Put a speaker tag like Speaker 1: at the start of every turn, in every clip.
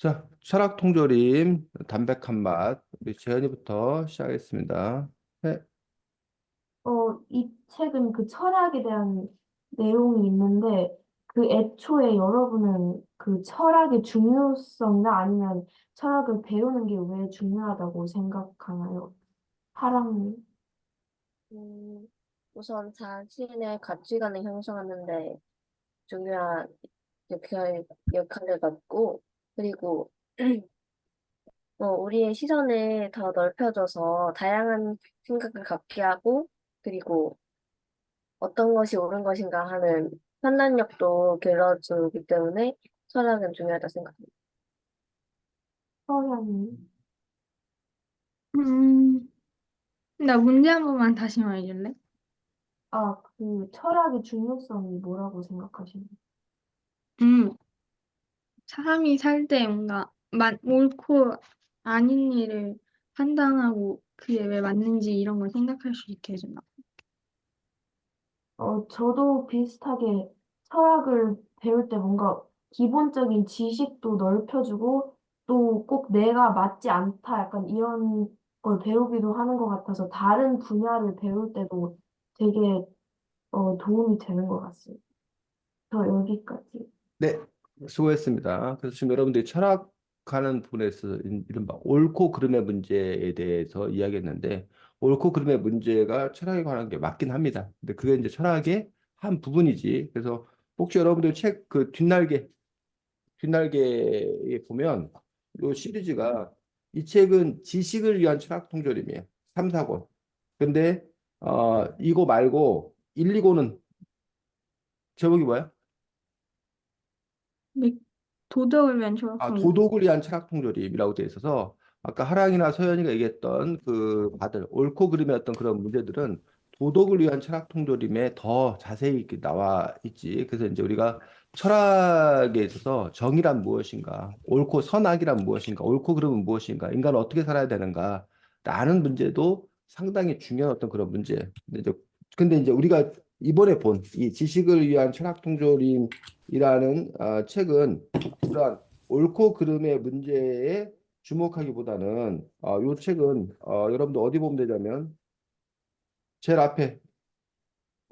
Speaker 1: 자, 철학 통조림, 담백한 맛. 우리 재현이부터 시작하겠습니다. 네.
Speaker 2: 이 책은 그 철학에 대한 내용이 있는데, 그 애초에 여러분은 그 철학의 중요성이나 아니면 철학을 배우는 게 왜 중요하다고 생각하나요? 사랑님.
Speaker 3: 음, 우선 자신의 가치관을 형성하는 데 중요한 역할을 갖고, 그리고 우리의 시선을 더 넓혀줘서 다양한 생각을 갖게 하고, 그리고 어떤 것이 옳은 것인가 하는 판단력도 길러주기 때문에 철학은 중요하다 생각합니다.
Speaker 2: 서현님.
Speaker 4: 음, 나 문제 한 번만 다시 말해줄래?
Speaker 2: 그 철학의 중요성이 뭐라고 생각하시나요?
Speaker 4: 음, 사람이 살 때 뭔가 옳고 아닌 일을 판단하고 그게 왜 맞는지 이런 걸 생각할 수 있게 해준다.
Speaker 2: 저도 비슷하게 철학을 배울 때 뭔가 기본적인 지식도 넓혀주고 또 꼭 내가 맞지 않다 약간 이런 걸 배우기도 하는 것 같아서 다른 분야를 배울 때도 되게 도움이 되는 것 같습니다. 저 여기까지.
Speaker 1: 네, 수고했습니다. 그래서 지금 여러분들이 철학하는 부분에서 이른바 옳고 그름의 문제에 대해서 이야기했는데, 옳고 그름의 문제가 철학에 관한 게 맞긴 합니다. 근데 그게 이제 철학의 한 부분이지. 그래서 혹시 여러분들 책 그 뒷날개에 보면 이 시리즈가 이 책은 지식을 위한 철학 통조림이에요. 3, 4권. 근데 이거 말고 1, 2권은 제목이 뭐야?
Speaker 4: 맥- 도덕을 위한 철학성들.
Speaker 1: 도덕을 위한 철학 통조림이라고 되어 있어서 아까 하랑이나 서연이가 얘기했던 그 바들 옳고 그름의 어떤 그런 문제들은 도덕을 위한 철학 통조림에 더 자세히 이렇게 나와 있지. 그래서 이제 우리가 철학에 있어서 정의란 무엇인가, 옳고 선악이란 무엇인가, 옳고 그름은 무엇인가, 인간은 어떻게 살아야 되는가, 라는 문제도 상당히 중요한 어떤 그런 문제. 근데 이제 우리가 이번에 본 이 지식을 위한 철학 통조림이라는 책은 그러한 옳고 그름의 문제에 주목하기보다는 이 책은 여러분들 어디 보면 되냐면 제일 앞에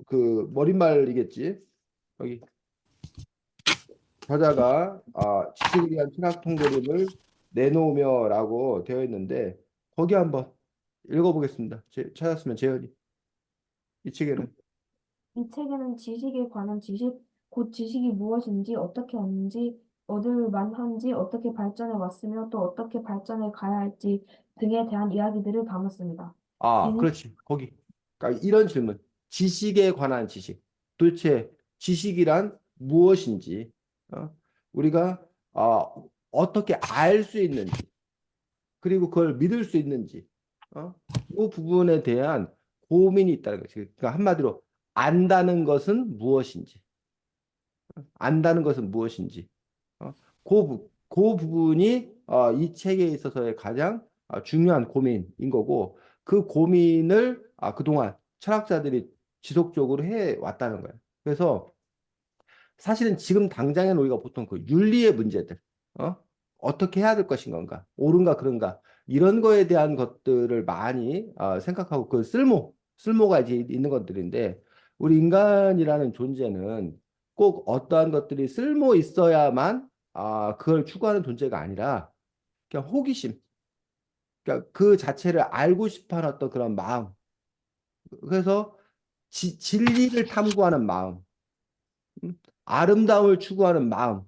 Speaker 1: 그 머릿말이겠지. 여기 저자가 지식을 위한 철학 통조림을 내놓으며라고 되어 있는데 거기 한번 읽어보겠습니다. 찾았으면 재현이 이 책에는
Speaker 2: 이 책에는 지식에 관한 지식, 곧 지식이 무엇인지, 어떻게 얻는지, 얻을 만한지, 어떻게 발전해 왔으며 또 어떻게 발전해 가야 할지 등에 대한 이야기들을 담았습니다.
Speaker 1: 그렇지. 거기. 그러니까 이런 질문. 지식에 관한 지식. 도대체 지식이란 무엇인지, 우리가 어떻게 알 수 있는지, 그리고 그걸 믿을 수 있는지, 그 부분에 대한 고민이 있다는 거지. 그러니까 한마디로 안다는 것은 무엇인지, 안다는 것은 무엇인지, 그 부분이 이 책에 있어서의 가장 중요한 고민인 거고 그 고민을 그동안 철학자들이 지속적으로 해 왔다는 거예요. 그래서 사실은 지금 당장에 우리가 보통 그 윤리의 문제들, 어? 어떻게 해야 될 것인 건가, 옳은가 그른가 이런 거에 대한 것들을 많이 생각하고 그 쓸모가 이제 있는 것들인데 우리 인간이라는 존재는 꼭 어떠한 것들이 쓸모 있어야만 그걸 추구하는 존재가 아니라 그냥 호기심, 그러니까 그 자체를 알고 싶어하는 어떤 그런 마음, 그래서 진리를 탐구하는 마음, 아름다움을 추구하는 마음,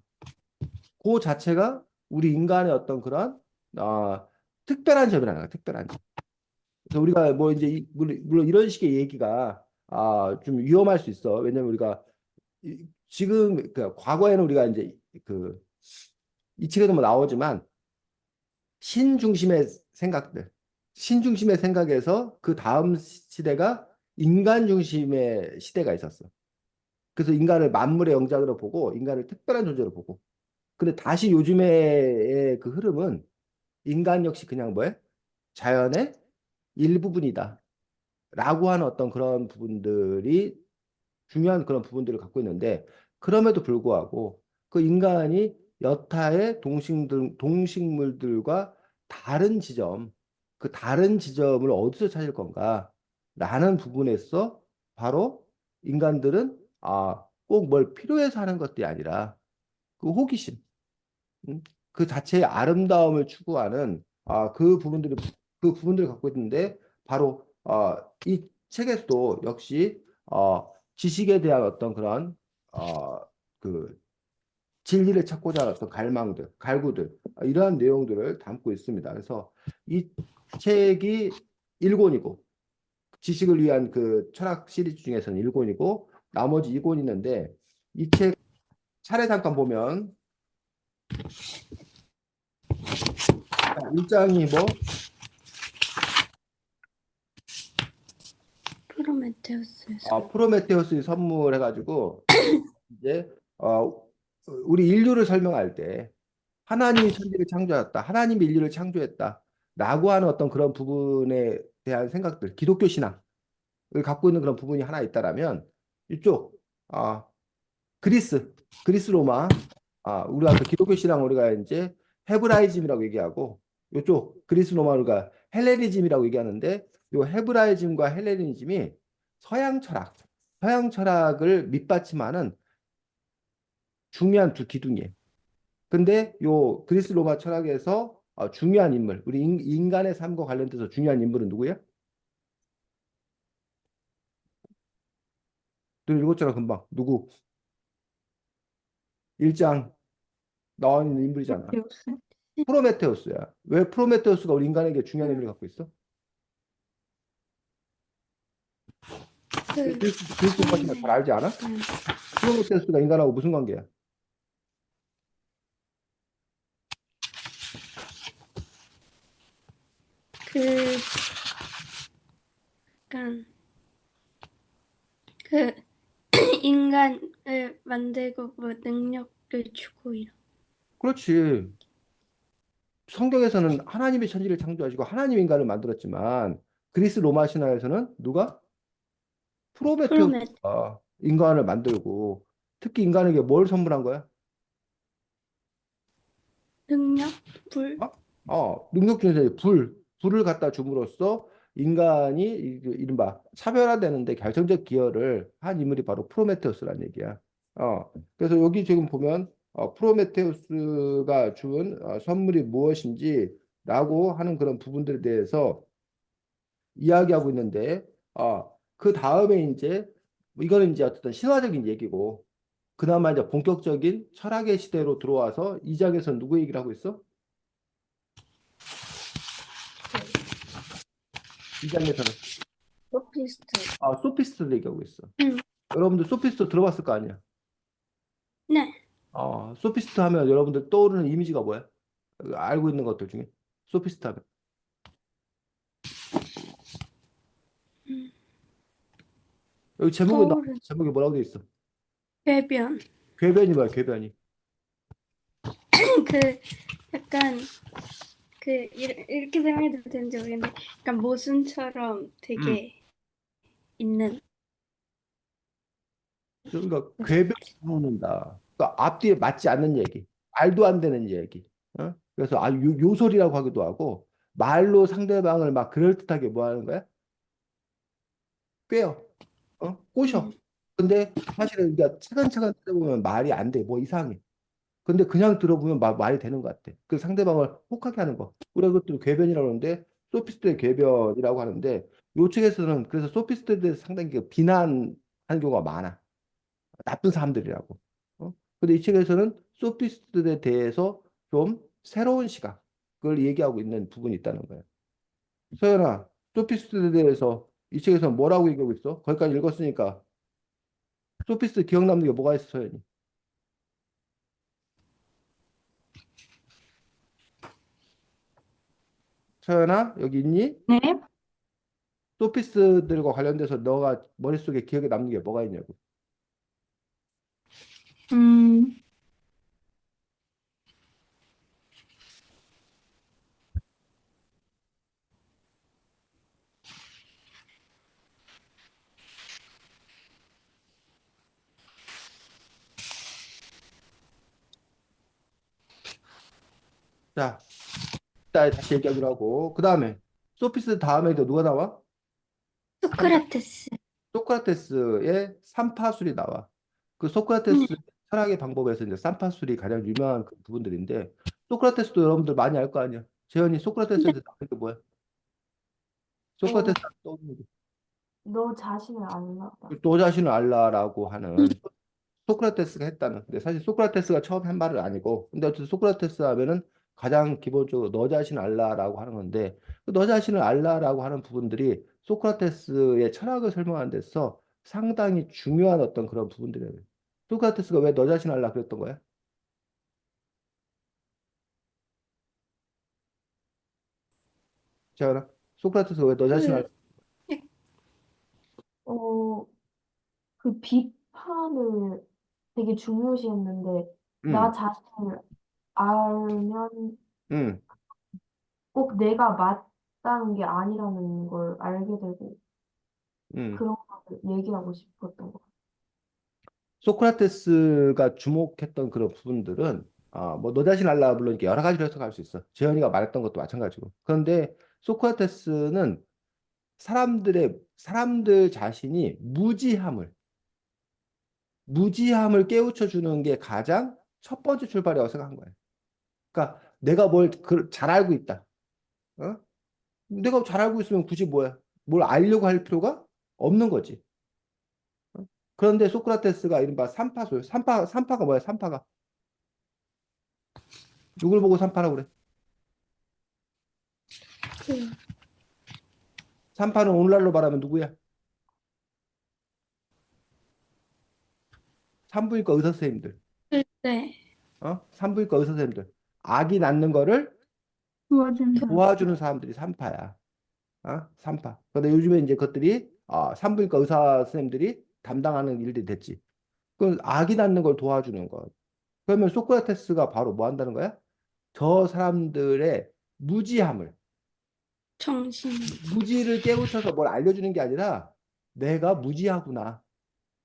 Speaker 1: 그 자체가 우리 인간의 어떤 그런 어, 특별한 점이라는 거야, 특별한 점. 그래서 우리가 뭐 이제 물론 이런 식의 얘기가 좀 위험할 수 있어. 왜냐면 우리가 지금 그 과거에는 우리가 이제 그 이 책에도 뭐 나오지만 신중심의 생각들, 신중심의 생각에서 그 다음 시대가 인간 중심의 시대가 있었어. 그래서 인간을 만물의 영장으로 보고 인간을 특별한 존재로 보고. 근데 다시 요즘의 그 흐름은 인간 역시 그냥 뭐야? 자연의 일부분이다. 라고 하는 어떤 그런 부분들이 중요한 그런 부분들을 갖고 있는데 그럼에도 불구하고 그 인간이 여타의 동식물들과 다른 지점, 그 다른 지점을 어디서 찾을 건가? 라는 부분에서 바로 인간들은 꼭 뭘 필요해서 하는 것들이 아니라 그 호기심, 음? 그 자체의 아름다움을 추구하는 그 부분들을 갖고 있는데 바로 이 책에서도 역시 지식에 대한 어떤 그런 그 진리를 찾고자 하는 어떤 갈망들, 갈구들 이러한 내용들을 담고 있습니다. 그래서 이 책이 1권이고 지식을 위한 그 철학 시리즈 중에서는 1권이고 나머지 2권이 있는데 이 책 차례 잠깐 보면 1장이 뭐
Speaker 5: 프로메테우스에서
Speaker 1: 프로메테우스 선물 해가지고 이제 우리 인류를 설명할 때 하나님이 천지를 창조했다. 하나님이 인류를 창조했다. 라고 하는 어떤 그런 부분에 대한 생각들, 기독교 신앙을 갖고 있는 그런 부분이 하나 있다라면 이쪽 아, 그리스 로마 우리가 그 기독교 신앙 우리가 이제 헤브라이즘이라고 얘기하고 이쪽 그리스 로마 우리가 헬레니즘이라고 얘기하는데 요 헤브라이즘과 헬레니즘이 서양 철학, 서양 철학을 밑받침하는 중요한 두 기둥이에요. 근데 요 그리스 로마 철학에서 중요한 인물, 우리 인간의 삶과 관련돼서 중요한 인물은 누구야? 늘 읽었잖아, 금방. 누구? 1장 나와 있는 인물이잖아.
Speaker 4: 프로메테우스.
Speaker 1: 프로메테우스야. 왜 프로메테우스가 우리 인간에게 중요한 의미를 갖고 있어?
Speaker 5: 그
Speaker 1: 그리스 로마 신학 잘 알지 않아? 프로메테우스가 인간하고 무슨 관계야?
Speaker 5: 그 약간 그 인간을 만들고 뭐 능력을 주고 이런.
Speaker 1: 그렇지. 성경에서는 하나님이 천지를 창조하시고 하나님 인간을 만들었지만 그리스 로마 신화에서는 누가?
Speaker 5: 프로메
Speaker 1: 프로메테우스가 인간을 만들고 특히 인간에게 뭘 선물한 거야?
Speaker 5: 능력 불
Speaker 1: 능력 중에서 이제 불을 갖다 줌으로써 인간이 이른바 차별화되는데 결정적 기여를 한 인물이 바로 프로메테우스라는 얘기야. 그래서 여기 지금 보면 프로메테우스가 준 선물이 무엇인지라고 하는 그런 부분들에 대해서 이야기하고 있는데, 그 다음에 이제 이거는 이제 어쨌든 신화적인 얘기고, 그나마 이제 본격적인 철학의 시대로 들어와서 이 장에서 누구 얘기를 하고 있어? 이 장에서는
Speaker 3: 소피스트.
Speaker 1: 소피스트를 얘기하고 있어.
Speaker 5: 응.
Speaker 1: 여러분들 소피스트 들어봤을 거 아니야?
Speaker 5: 네.
Speaker 1: 소피스트 하면 여러분들 떠오르는 이미지가 뭐야? 알고 있는 것들 중에 소피스트 하면
Speaker 5: 음,
Speaker 1: 여기
Speaker 5: 떠오른
Speaker 1: 제목이 뭐라고 돼 있어?
Speaker 5: 배변.
Speaker 1: 궤변이 뭐야? 궤변이.
Speaker 5: 그 약간 그 이렇게 설명해도 되는지 모르겠는데 약간 모순처럼
Speaker 1: 음.
Speaker 5: 되게 있는.
Speaker 1: 그러니까 궤변을 묻는다. 그러니까 앞뒤에 맞지 않는 얘기, 말도 안 되는 얘기. 그래서 요소리라고 하기도 하고 말로 상대방을 막 그럴듯하게 뭐 하는 거야? 꿰어, 꼬셔.
Speaker 5: 음,
Speaker 1: 근데 사실은 우리가 차근차근 들어보면 말이 안 돼. 뭐 이상해. 근데 그냥 들어보면 말이 되는 것 같아. 그 상대방을 혹하게 하는 거. 우리가 그것도 궤변이라고 하는데 소피스트의 궤변이라고 하는데 요 측에서는 그래서 소피스트에 대해서 상당히 그 비난하는 경우가 많아. 나쁜 사람들이라고. 근데 이 책에서는 소피스트에 대해서 좀 새로운 시각을 얘기하고 있는 부분이 있다는 거예요. 서연아, 소피스트에 대해서 이 책에서 뭐라고 얘기하고 있어? 거기까지 읽었으니까 소피스트 기억 남는 게 뭐가 있어, 서연이? 서연아, 여기 있니?
Speaker 4: 네.
Speaker 1: 소피스트들과 관련돼서 너가 머릿속에 기억에 남는 게 뭐가 있냐고.
Speaker 4: 음,
Speaker 1: 자, 이따 다시 얘기하기로 하고. 그 다음에 소피스트 다음에도 누가 나와?
Speaker 5: 소크라테스.
Speaker 1: 소크라테스의 삼파술이 나와. 그
Speaker 5: 네.
Speaker 1: 소크라테스 철학의 방법에서 이제 삼파술이 가장 유명한 그 부분들인데 소크라테스도 여러분들 많이 알 거 아니야. 재현이 소크라테스한테 나온 게 뭐야?
Speaker 2: 어,
Speaker 1: 소크라테스 떠오르는 게.
Speaker 2: 너 자신을 알라.
Speaker 1: 너 자신을 알라라고 하는 소크라테스가 했다는. 근데 사실 소크라테스가 처음 한 말은 아니고, 근데 어쨌든 소크라테스 하면은 가장 기본적으로 너 자신을 알라라고 하는 건데, 그너 자신을 알라라고 하는 부분들이 소크라테스의 철학을 설명하는 데서 상당히 중요한 어떤 그런 부분들이에요. 소크라테스가 왜 너 자신을 알라 그랬던 거야? 재현아, 소크라테스가 왜 너 자신을 알라?
Speaker 5: 그,
Speaker 2: 어, 그 비판을 되게 중요시했는데, 나
Speaker 1: 응,
Speaker 2: 자신을 알면
Speaker 1: 응,
Speaker 2: 꼭 내가 맞다는 게 아니라는 걸 알게 되고,
Speaker 1: 응.
Speaker 2: 그런 걸 얘기하고 싶었던 것 같아요.
Speaker 1: 소크라테스가 주목했던 그런 부분들은 뭐 너 자신 알라 물론 이렇게 여러 가지로 해석할 수 있어. 재현이가 말했던 것도 마찬가지고. 그런데 소크라테스는 사람들 자신이 무지함을 깨우쳐 주는 게 가장 첫 번째 출발이라고 생각한 거예요. 그러니까 내가 뭘 잘 알고 있다. 어? 내가 잘 알고 있으면 굳이 뭐야? 뭘 알려고 할 필요가 없는 거지. 어? 그런데 소크라테스가 이른바 삼파소요. 삼파가 뭐야? 삼파가 누굴 보고 삼파라고 그래?
Speaker 5: 그,
Speaker 1: 삼파는 오늘날로 말하면 누구야? 산부인과 의사 선생님들.
Speaker 5: 네.
Speaker 1: 산부인과 의사 선생님들. 아기 낳는 거를
Speaker 4: 도와준 사람.
Speaker 1: 도와주는 사람들이 삼파야. 삼파. 근데 요즘에 이제 그것들이 산부인과 의사 선생님들이 담당하는 일들이 됐지. 그 아기 낳는 걸 도와주는 거. 그러면 소크라테스가 바로 뭐 한다는 거야? 저 사람들의 무지함을,
Speaker 5: 정신.
Speaker 1: 무지를 깨우쳐서 뭘 알려주는 게 아니라 내가 무지하구나.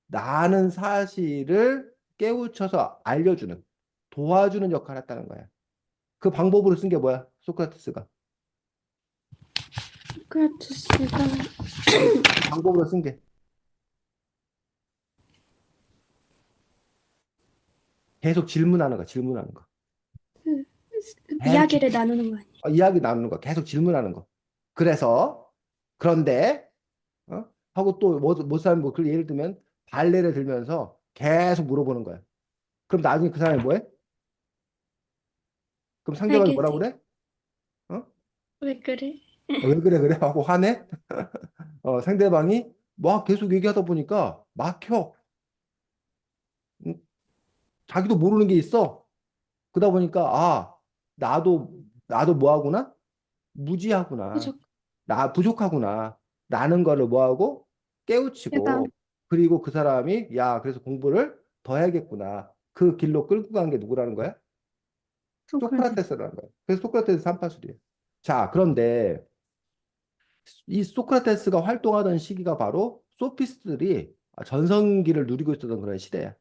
Speaker 1: 나는 사실을 깨우쳐서 알려주는, 도와주는 역할을 했다는 거야. 그 방법으로 쓴 게 뭐야? 소크라테스가.
Speaker 5: 소크라테스가
Speaker 1: 그 방법으로 쓴 게 계속 질문하는 거, 질문하는 거.
Speaker 5: 그,
Speaker 1: 계속
Speaker 5: 이야기를 나누는 거 아니에요?
Speaker 1: 이야기 나누는 거, 계속 질문하는 거. 그래서 그런데 하고 또 못 사는 그 예를 들면 발레를 들면서 계속 물어보는 거야. 그럼 나중에 그 사람이 뭐해? 그럼 상대방이
Speaker 5: 알게
Speaker 1: 뭐라고
Speaker 5: 돼.
Speaker 1: 그래? 어?
Speaker 5: 왜 그래?
Speaker 1: 왜 그래 그래 하고 화내? 상대방이 막 계속 얘기하다 보니까 막혀. 응? 자기도 모르는 게 있어. 그러다 보니까 나도 뭐하구나? 무지하구나.
Speaker 5: 부족.
Speaker 1: 나 부족하구나. 라는 거를 뭐하고 깨우치고
Speaker 4: 깨달음.
Speaker 1: 그리고 그 사람이 야 그래서 공부를 더 해야겠구나. 그 길로 끌고 간 게 누구라는 거야?
Speaker 4: 소크라테스.
Speaker 1: 소크라테스라는 거야. 그래서 소크라테스 삼파술이에요. 자, 그런데 이 소크라테스가 활동하던 시기가 바로 소피스트들이 전성기를 누리고 있었던 그런 시대야.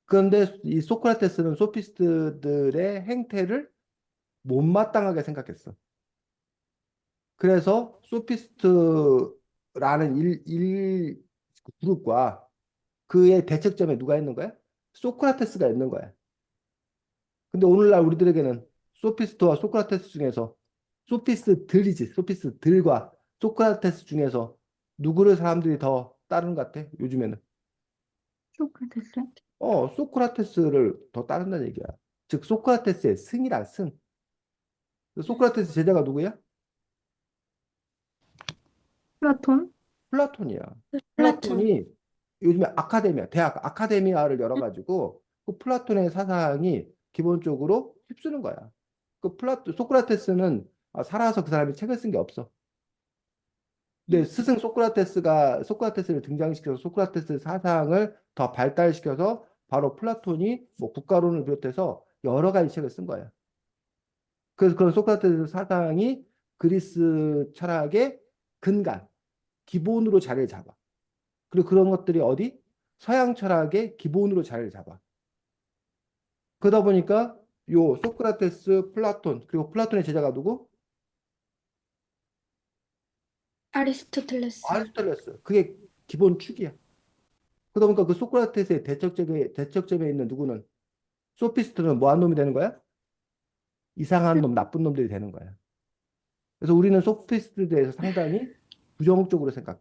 Speaker 1: 그런데 이 소크라테스는 소피스트들의 행태를 못마땅하게 생각했어. 그래서 소피스트라는 그룹과 그의 대척점에 누가 있는 거야? 소크라테스가 있는 거야. 근데 오늘날 우리들에게는 소피스트와 소크라테스 중에서 소피스트들이지. 소피스트들과 소크라테스 중에서 누구를 사람들이 더 따르는 것 같아? 요즘에는.
Speaker 4: 소크라테스.
Speaker 1: 소크라테스를 더 따른다는 얘기야. 즉 소크라테스의 승이란 승. 소크라테스 제자가 누구야?
Speaker 4: 플라톤.
Speaker 1: 플라톤이야.
Speaker 5: 플라톤.
Speaker 1: 플라톤이 요즘에 대학 아카데미아를 열어가지고 그 플라톤의 사상이 기본적으로 휩쓰는 거야. 소크라테스는 살아서 그 사람이 책을 쓴 게 없어. 근데 스승 소크라테스를 등장시켜서 소크라테스 사상을 더 발달시켜서 바로 플라톤이 뭐 국가론을 비롯해서 여러 가지 책을 쓴 거야. 그래서 그런 소크라테스 사상이 그리스 철학의 근간, 기본으로 자리를 잡아. 그리고 그런 것들이 어디? 서양 철학의 기본으로 자리를 잡아. 그러다 보니까 요 소크라테스, 플라톤, 그리고 플라톤의 제자가 누구?
Speaker 5: 아리스토텔레스.
Speaker 1: 아리스토텔레스. 그게 기본 축이야. 그러다 보니까 그 소크라테스의 대척점에 있는 누구는 소피스트는 뭐 한 놈이 되는 거야? 이상한 놈, 나쁜 놈들이 되는 거야. 그래서 우리는 소피스트에 대해서 상당히 부정적으로 생각해.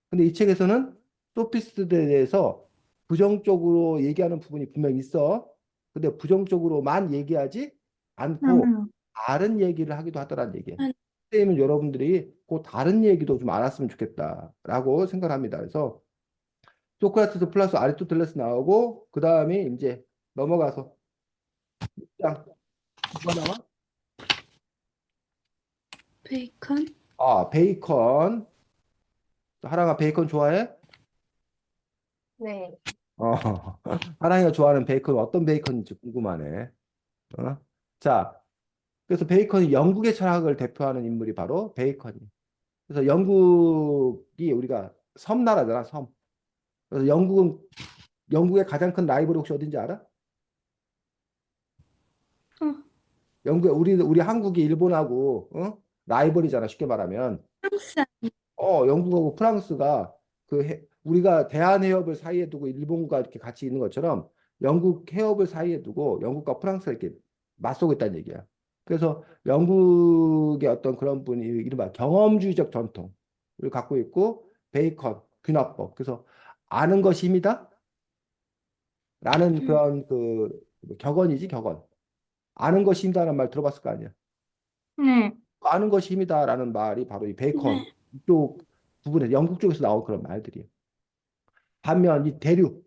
Speaker 1: 근데 이 책에서는 소피스트에 대해서 부정적으로 얘기하는 부분이 분명히 있어. 근데 부정적으로만 얘기하지 않고
Speaker 4: 음,
Speaker 1: 다른 얘기를 하기도 하더란 얘기야.
Speaker 5: 음.
Speaker 1: 선생님은 여러분들이 그 다른 얘기도 좀 알았으면 좋겠다라고 생각합니다. 그래서 소크라테스 플러스 아리스토텔레스 나오고 그 다음에 이제 넘어가서 장 뭐가 나와?
Speaker 5: 베이컨.
Speaker 1: 아, 베이컨. 하랑아 베이컨 좋아해?
Speaker 3: 네.
Speaker 1: 어, 하랑이가 좋아하는 베이컨 어떤 베이컨인지 궁금하네. 어? 자, 그래서 베이컨이 영국의 철학을 대표하는 인물이 바로 베이컨이. 그래서 영국이 우리가 섬나라잖아, 섬. 그래서 영국의 가장 큰 라이벌이 혹시 어딘지 알아?
Speaker 5: 어,
Speaker 1: 우리 한국이 일본하고 라이벌이잖아, 쉽게 말하면.
Speaker 5: 프랑스.
Speaker 1: 영국하고 프랑스가 우리가 대한해협을 사이에 두고 일본과 이렇게 같이 있는 것처럼 영국 해협을 사이에 두고 영국과 프랑스가 이렇게 맞서고 있다는 얘기야. 그래서 영국의 어떤 그런 분이 이른바 경험주의적 전통을 갖고 있고 베이컨, 귀납법. 그래서 아는 것이 힘이다? 라는
Speaker 5: 음,
Speaker 1: 그런 격언이지, 격언. 아는 것이 힘이다라는 말 들어봤을 거 아니야.
Speaker 4: 네.
Speaker 1: 아는 것이 힘이다라는 말이 바로 이 베이컨
Speaker 5: 네.
Speaker 1: 쪽 부분에 영국 쪽에서 나온 그런 말들이에요. 반면 이 대륙,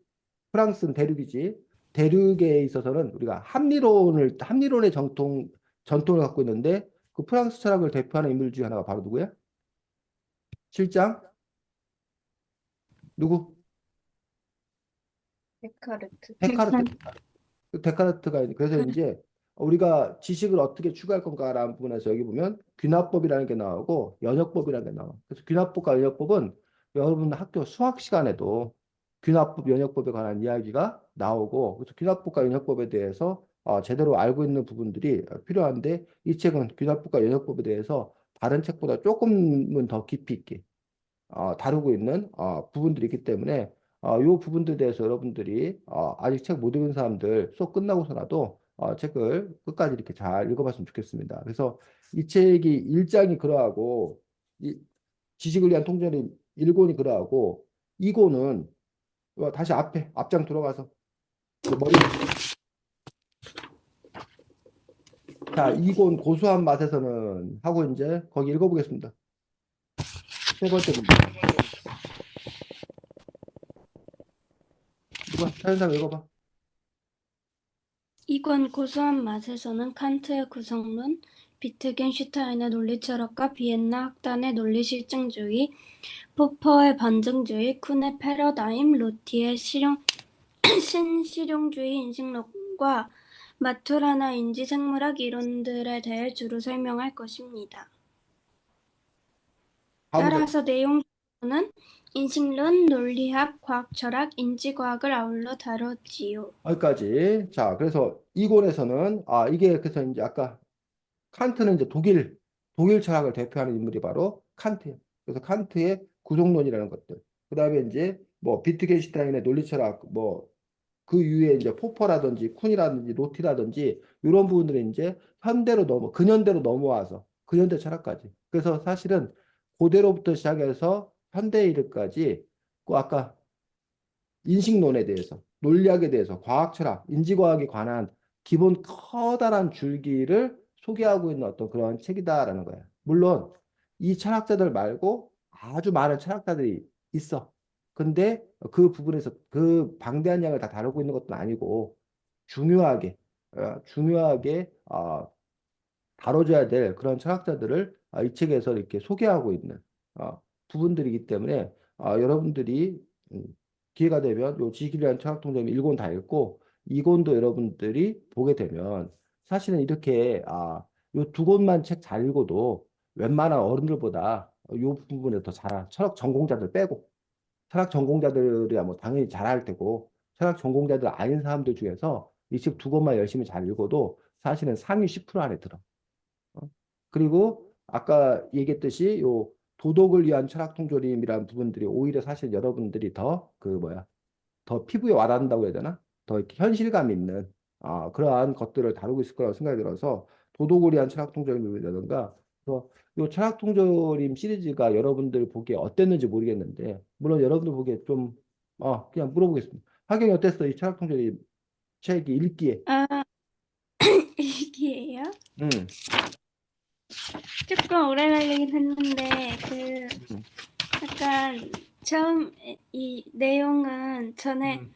Speaker 1: 프랑스는 대륙이지. 대륙에 있어서는 우리가 합리론의 전통을 갖고 있는데 그 프랑스 철학을 대표하는 인물 중에 하나가 바로 누구야? 실장? 누구?
Speaker 3: 데카르트.
Speaker 1: 데카르트.
Speaker 4: 데카르트.
Speaker 1: 데카르트가 그래서
Speaker 5: 그,
Speaker 1: 이제 우리가 지식을 어떻게 추구할 건가라는 부분에서 여기 보면 귀납법이라는 게 나오고 연역법이라는 게 나와. 그래서 귀납법과 연역법은 여러분 학교 수학 시간에도 귀납법, 연역법에 관한 이야기가 나오고 그래서 귀납법과 연역법에 대해서 제대로 알고 있는 부분들이 필요한데 이 책은 귀납법과 연역법에 대해서 다른 책보다 조금은 더 깊이 있게 다루고 있는 부분들이 있기 때문에 이 부분들에 대해서 여러분들이 아직 책 못 읽은 사람들 수업 끝나고서라도 책을 끝까지 이렇게 잘 읽어봤으면 좋겠습니다. 그래서 이 책이 일장이 그러하고 이 지식을 위한 통전이 1권이 그러하고 2권은 다시 앞장 들어가서 그 머리 자 2권 고소한 맛에서는 하고 이제 거기 읽어보겠습니다. 세 번째 문제 누가 다른 사람 읽어봐.
Speaker 5: 이권 고소한 맛에서는 칸트의 구성론, 비트겐슈타인의 논리 철학과 비엔나 학단의 논리 실증주의, 포퍼의 반증주의, 쿤의 패러다임, 로티의 신실용주의 인식론과 마투라나 인지생물학 이론들에 대해 주로 설명할 것입니다.
Speaker 1: 다음 문제
Speaker 5: 따라서 내용은 인식론, 논리학, 과학철학, 인지과학을 아울러 다뤘지요.
Speaker 1: 여기까지. 자, 그래서 이권에서는 이게 그래서 이제 아까 칸트는 이제 독일 철학을 대표하는 인물이 바로 칸트예요. 그래서 칸트의 구속론이라는 것들. 그다음에 이제 뭐 비트겐슈타인의 논리 철학 뭐 그 이후에 이제 포퍼라든지 쿤이라든지 로티라든지 이런 부분들이 이제 근현대로 넘어와서 근현대 철학까지. 그래서 사실은 고대로부터 시작해서 현대에 이르까지 그 아까 인식론에 대해서, 논리학에 대해서, 과학 철학, 인지과학에 관한 기본 커다란 줄기를 소개하고 있는 어떤 그런 책이다라는 거예요. 물론 이 철학자들 말고 아주 많은 철학자들이 있어. 근데 그 부분에서 그 방대한 양을 다 다루고 있는 것도 아니고 중요하게 다뤄줘야 될 그런 철학자들을 이 책에서 이렇게 소개하고 있는 부분들이기 때문에 여러분들이 음, 기회가 되면 요 지식을 위한 철학통점 1권 다 읽고 2권도 여러분들이 보게 되면 사실은 이렇게 요 두 권만 책 잘 읽어도 웬만한 어른들보다 요 부분에 더 잘한 철학 전공자들 빼고 철학 전공자들이야 뭐 당연히 잘할 테고 철학 전공자들 아닌 사람들 중에서 이 책 두 권만 열심히 잘 읽어도 사실은 상위 10% 안에 들어. 어? 그리고 아까 얘기했듯이 요 도덕을 위한 철학 통조림이라는 부분들이 오히려 사실 여러분들이 더 그 뭐야 더 피부에 와닿는다고 해야 되나? 더 이렇게 현실감 있는 그러한 것들을 다루고 있을 거라고 생각이 들어서 도덕을 위한 철학 통조림이라든가 요 철학 통조림 시리즈가 여러분들 보기에 어땠는지 모르겠는데 물론 여러분들 보기에 좀 그냥 물어보겠습니다. 하경이 어땠어? 이 철학 통조림 책이 읽기에.
Speaker 5: 아, 일기예요?
Speaker 1: 음,
Speaker 5: 조금 오래 걸리긴 했는데
Speaker 1: 음,
Speaker 5: 약간 처음 이 내용은 전에
Speaker 1: 음,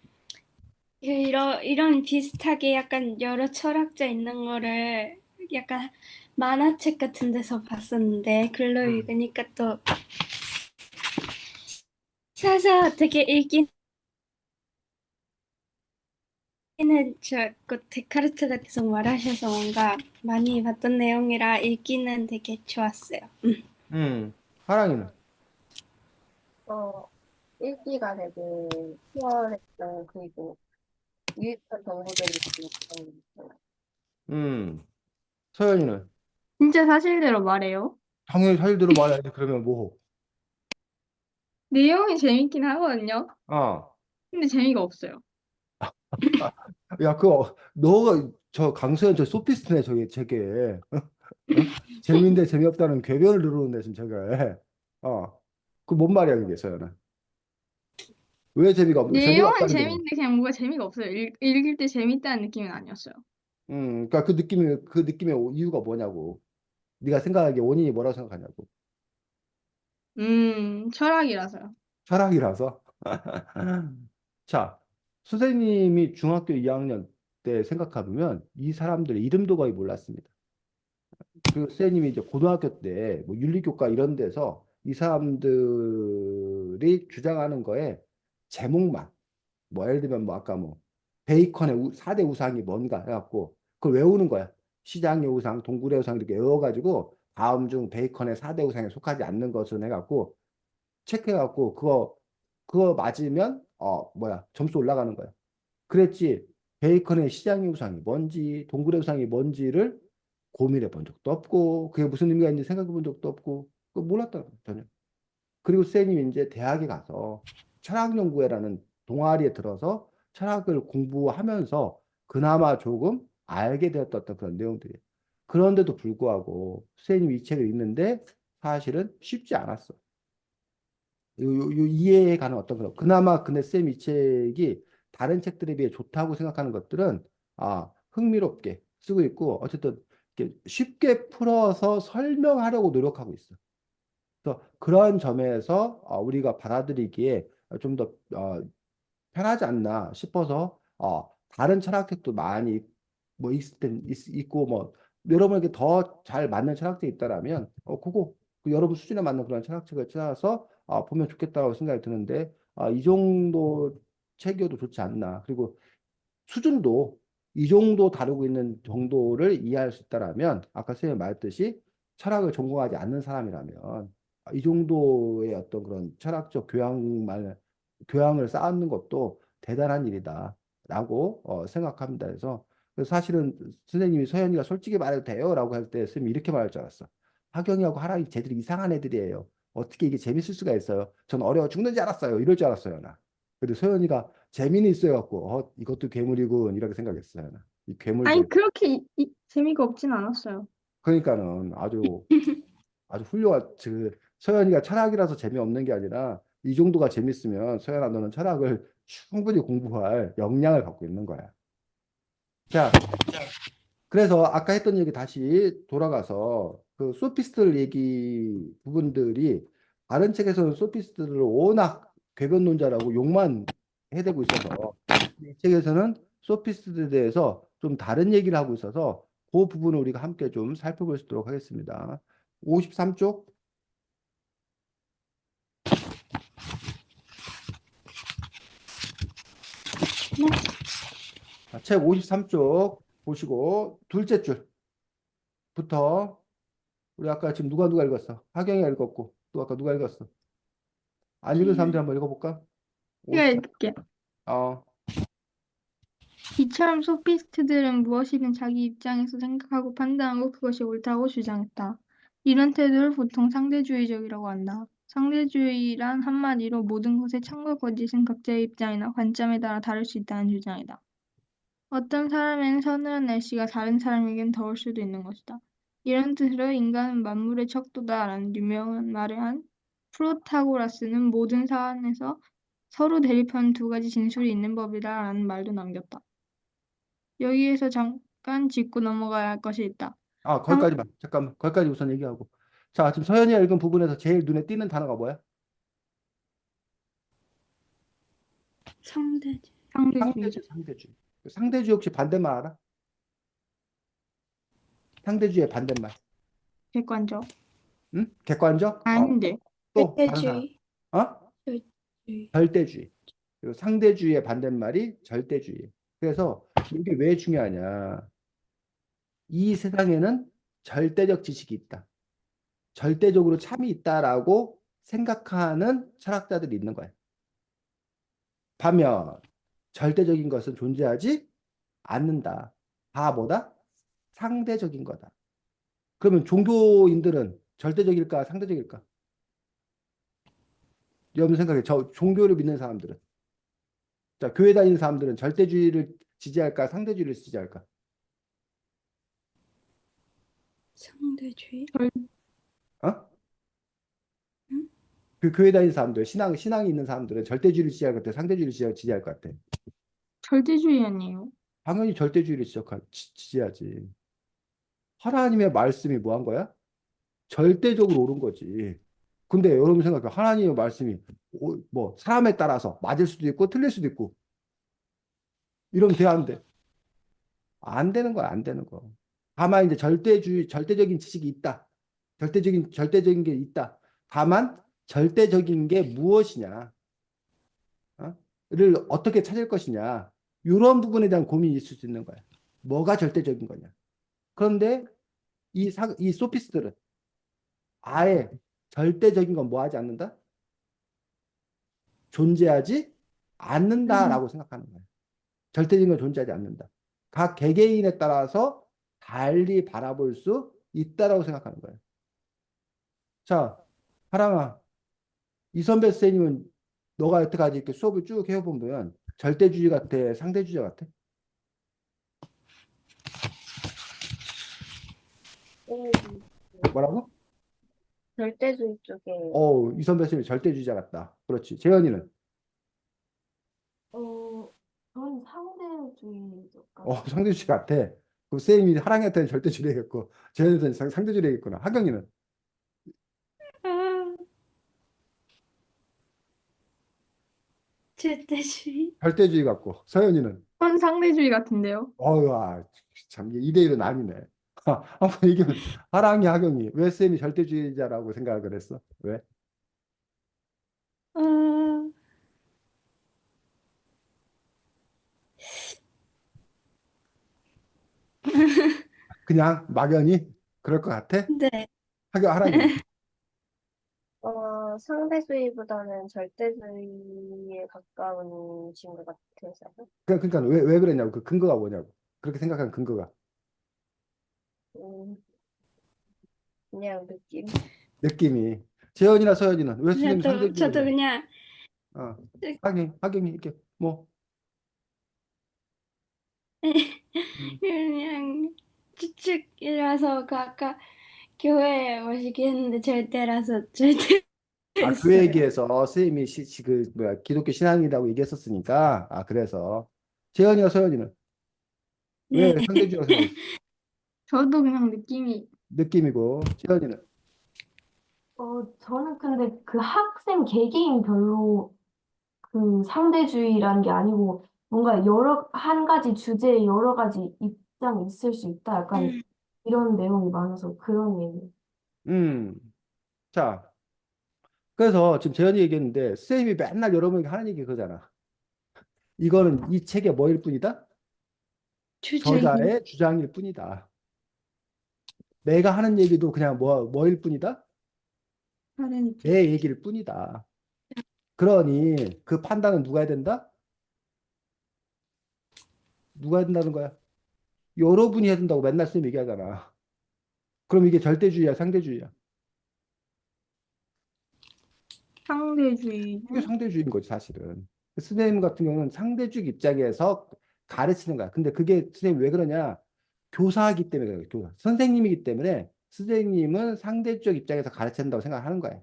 Speaker 5: 이런 비슷하게 약간 여러 철학자 있는 거를 약간 만화책 같은 데서 봤었는데 글로
Speaker 1: 음.
Speaker 5: 읽으니까 또 사서 되게 읽기는 좋았고 데카르트가 계속 말하셔서 뭔가 많이 봤던 내용이라 읽기는 되게 좋았어요.
Speaker 1: 하랑이는.
Speaker 3: 어, 읽기가 되게 수월했던, 그리고 유익한 정보들이 많았던
Speaker 1: 서연이는.
Speaker 4: 진짜 사실대로 말해요.
Speaker 1: 당연히 사실대로 말해야지. 그러면 뭐.
Speaker 4: 내용이 재밌긴 하거든요.
Speaker 1: 아,
Speaker 4: 근데 재미가 없어요.
Speaker 1: 야, 너가 저 강소연 저 소피스트네 저게 저게. 어? 재미인데 재미없다는 궤변을 누르는데 지금 저게. 그 뭔 말이야 그게 서연아. 왜 재미가
Speaker 4: 내용은
Speaker 1: 없다는 게 뭐?
Speaker 4: 재밌는데 그냥 뭔가 재미가 없어요. 읽을 때 재밌다는 느낌은 아니었어요.
Speaker 1: 그러니까 그 느낌의 이유가 뭐냐고. 네가 생각하기에 원인이 뭐라고 생각하냐고.
Speaker 4: 철학이라서요.
Speaker 1: 철학이라서. 자, 선생님이 중학교 2학년 때 생각해보면 이 사람들의 이름도 거의 몰랐습니다. 그리고 선생님이 이제 고등학교 때 뭐 윤리교과 이런 데서 이 사람들이 주장하는 거에 제목만 뭐 예를 들면 뭐 아까 뭐 베이컨의 4대 우상이 뭔가 해갖고 그걸 외우는 거야. 시장의 우상, 동굴의 우상 이렇게 외워가지고 다음 중 베이컨의 4대 우상에 속하지 않는 것은 해갖고 체크해갖고 그거 맞으면 점수 올라가는 거야. 그랬지. 베이컨의 시장의 우상이 뭔지, 동굴의 우상이 뭔지를 고민해 본 적도 없고, 그게 무슨 의미가 있는지 생각해 본 적도 없고, 그거 몰랐다, 전혀. 그리고 쌤이 이제 대학에 가서 철학연구회라는 동아리에 들어서 철학을 공부하면서 그나마 조금 알게 되었던 어떤 그런 내용들이에요. 그런데도 불구하고 쌤이 이 책을 읽는데 사실은 쉽지 않았어. 요 이해에 가는 어떤 그런 그나마 근데 쌤 이 책이 다른 책들에 비해 좋다고 생각하는 것들은 흥미롭게 쓰고 있고 어쨌든 이렇게 쉽게 풀어서 설명하려고 노력하고 있어. 그래서 그런 점에서 우리가 받아들이기에 좀 더 편하지 않나 싶어서 다른 철학책도 많이 뭐 있고 뭐 여러분에게 더 잘 맞는 철학책이 있다라면 그 여러분 수준에 맞는 그런 철학책을 찾아서 보면 좋겠다고 생각이 드는데 이 정도 책이어도 좋지 않나. 그리고 수준도 이 정도 다루고 있는 정도를 이해할 수 있다라면 아까 선생님 말했듯이 철학을 전공하지 않는 사람이라면 이 정도의 어떤 그런 철학적 교양을 쌓는 것도 대단한 일이다라고 생각합니다. 그래서 사실은 선생님이 서현이가 솔직히 말해도 돼요라고 할 때 선생님이 이렇게 말할 줄 알았어. 하경이하고 하랑이 쟤들이 이상한 애들이에요. 어떻게 이게 재밌을 수가 있어요? 전 어려워 죽는 줄 알았어요. 이럴 줄 알았어요, 나. 근데 서현이가 재미는 있어갖고 이것도 괴물이군 이렇게 생각했어요. 이
Speaker 4: 아니,
Speaker 1: 괴물들.
Speaker 4: 그렇게 재미가 없진 않았어요.
Speaker 1: 그러니까는 아주 훌륭한 서현이가 철학이라서 재미없는 게 아니라 이 정도가 재밌으면 서현아 너는 철학을 충분히 공부할 역량을 갖고 있는 거야. 자, 그래서 아까 했던 얘기 다시 돌아가서 그 소피스트들 얘기 부분들이 다른 책에서는 소피스트들을 워낙 궤변론자라고 욕만 해대고 있어서 이 책에서는 소피스트들에 대해서 좀 다른 얘기를 하고 있어서 그 부분을 우리가 함께 좀 살펴볼 수 있도록 하겠습니다. 53쪽. 책 53쪽 보시고 둘째 줄부터 우리 아까 지금 누가 읽었어? 하경이가 읽었고 또 아까 누가 읽었어? 안 읽은 사람들 한번 읽어볼까?
Speaker 4: 제가
Speaker 1: 53.
Speaker 4: 읽을게요.
Speaker 1: 어,
Speaker 4: 이처럼 소피스트들은 무엇이든 자기 입장에서 생각하고 판단하고 그것이 옳다고 주장했다. 이런 태도를 보통 상대주의적이라고 한다. 상대주의란 한마디로 모든 것의 참과 거짓은 각자의 입장이나 관점에 따라 다를 수 있다는 주장이다. 어떤 사람에게는 서늘한 날씨가 다른 사람에게는 더울 수도 있는 것이다. 이런 뜻으로 인간은 만물의 척도다라는 유명한 말을 한 프로타고라스는 모든 사안에서 서로 대립하는 두 가지 진술이 있는 법이다라는 말도 남겼다. 여기에서 잠깐 짚고 넘어가야 할 것이 있다.
Speaker 1: 아, 거기까지만. 잠깐만. 거기까지 우선 얘기하고. 자, 지금 서현이가 읽은 부분에서 제일 눈에 띄는 단어가 뭐야?
Speaker 5: 상대주의.
Speaker 4: 상대주의자.
Speaker 1: 상대주의. 상대주의 혹시 반대말 알아? 상대주의의 반대말.
Speaker 4: 객관적.
Speaker 1: 응? 객관적?
Speaker 4: 아닌데.
Speaker 1: 또 다른 사람.
Speaker 5: 절대주의.
Speaker 1: 어?
Speaker 5: 절대주의.
Speaker 1: 절대주의. 그리고 상대주의의 반대말이 절대주의. 그래서 이게 왜 중요하냐? 이 세상에는 절대적 지식이 있다. 절대적으로 참이 있다라고 생각하는 철학자들이 있는 거야. 반면 절대적인 것은 존재하지 않는다. 다 뭐다? 상대적인 거다. 그러면 종교인들은 절대적일까, 상대적일까? 여러분 생각해. 저 종교를 믿는 사람들은, 자, 교회 다니는 사람들은 절대주의를 지지할까, 상대주의를 지지할까?
Speaker 5: 상대주의.
Speaker 1: 어?
Speaker 5: 응?
Speaker 1: 그 교회 다니는 사람들, 신앙이 있는 사람들은 절대주의를 지지할 것 같아, 상대주의를 지지할 것 같아.
Speaker 4: 절대주의 아니에요.
Speaker 1: 당연히 절대주의를 지지하지. 하나님의 말씀이 뭐 한 거야? 절대적으로 옳은 거지. 근데 여러분 생각해. 하나님의 말씀이 뭐 사람에 따라서 맞을 수도 있고 틀릴 수도 있고 이러면 돼, 안 돼? 안 되는 거야, 안 되는 거. 다만 이제 절대적인 지식이 있다. 절대적인 게 있다. 다만 절대적인 게 무엇이냐, 어? 를 어떻게 찾을 것이냐. 이런 부분에 대한 고민이 있을 수 있는 거야. 뭐가 절대적인 거냐. 그런데 이 소피스트들은 아예 절대적인 건 뭐 하지 않는다? 존재하지 않는다라고 생각하는 거예요. 절대적인 건 존재하지 않는다. 각 개개인에 따라서 달리 바라볼 수 있다라고 생각하는 거예요. 자, 하랑아, 이선배 선생님은 너가 여태까지 이렇게 수업을 쭉 해보면 절대주의 같아, 상대주의 같아? 뭐라고?
Speaker 3: 절대주의 쪽에
Speaker 1: 이선배 선생님 절대주의자 같다. 그렇지. 재현이는
Speaker 2: 저는 상대주의적
Speaker 1: 상대주의 같아. 그럼 선생님이 하랑이한테는 절대주의겠고 재현이한테는 상대주의겠구나. 하경이는
Speaker 5: 아, 절대주의.
Speaker 1: 절대주의 같고 서현이는
Speaker 4: 전 상대주의 같은데요.
Speaker 1: 참, 2대1은 아니네. 한번 얘기하면, 하랑이, 하경이, 왜 쌤이 절대주의자라고 생각을 했어? 왜?
Speaker 5: 아,
Speaker 1: 그냥 막연히? 그럴 것 같아?
Speaker 5: 네.
Speaker 1: 하랑이는?
Speaker 3: 상대주의보다는 절대주의에 가까운 친구 같아서.
Speaker 1: 그러니까 왜 그랬냐고, 그 근거가 뭐냐고. 그렇게 생각한 근거가.
Speaker 3: 음, 그냥 느낌.
Speaker 1: 느낌이. 재현이나 서현이는 왜 선생님
Speaker 5: 저도
Speaker 1: 상대주의자?
Speaker 5: 그냥
Speaker 1: 어, 하경이, 이렇게, 뭐, 음.
Speaker 5: 그냥 추측이라서 그 아까 교회 오시게 했는데 절대라서
Speaker 1: 그
Speaker 5: 절대했어요.
Speaker 1: 얘기에서 선생님이 기독교 신앙이라고 얘기했었으니까, 그래서. 재현이나 서현이는 왜
Speaker 5: 네.
Speaker 1: 상대주의라고 생각했어?
Speaker 4: 저도 그냥 느낌이
Speaker 1: 느낌이고, 재현이는?
Speaker 2: 저는 근데 그 학생 개개인 별로 그 상대주의라는 게 아니고 뭔가 한 가지 주제에 여러 가지 입장이 있을 수 있다. 약간
Speaker 5: 음,
Speaker 2: 이런 내용이 많아서 그런 얘기.
Speaker 1: 음. 자, 그래서 지금 재현이 얘기했는데, 쌤이 맨날 여러분에게 하는 얘기 그거잖아. 이거는 이 책의 뭐일 뿐이다?
Speaker 5: 주장이
Speaker 1: 저자의 주장일 뿐이다. 내가 하는 얘기도 그냥 뭐일 뿐이다?
Speaker 4: 다른 입장.
Speaker 1: 내 얘기일 뿐이다. 그러니 그 판단은 누가 해야 된다? 누가 해야 된다는 거야? 여러분이 해야 된다고 맨날 쌤 얘기하잖아. 그럼 이게 절대주의야, 상대주의야?
Speaker 4: 상대주의죠.
Speaker 1: 이게 상대주의인 거지, 사실은. 선생님 같은 경우는 상대주의 입장에서 가르치는 거야. 근데 그게 선생님 왜 그러냐? 교사이기 때문에 그래요. 교사. 선생님이기 때문에 선생님은 상대적 입장에서 가르쳐야 된다고 생각하는 거야.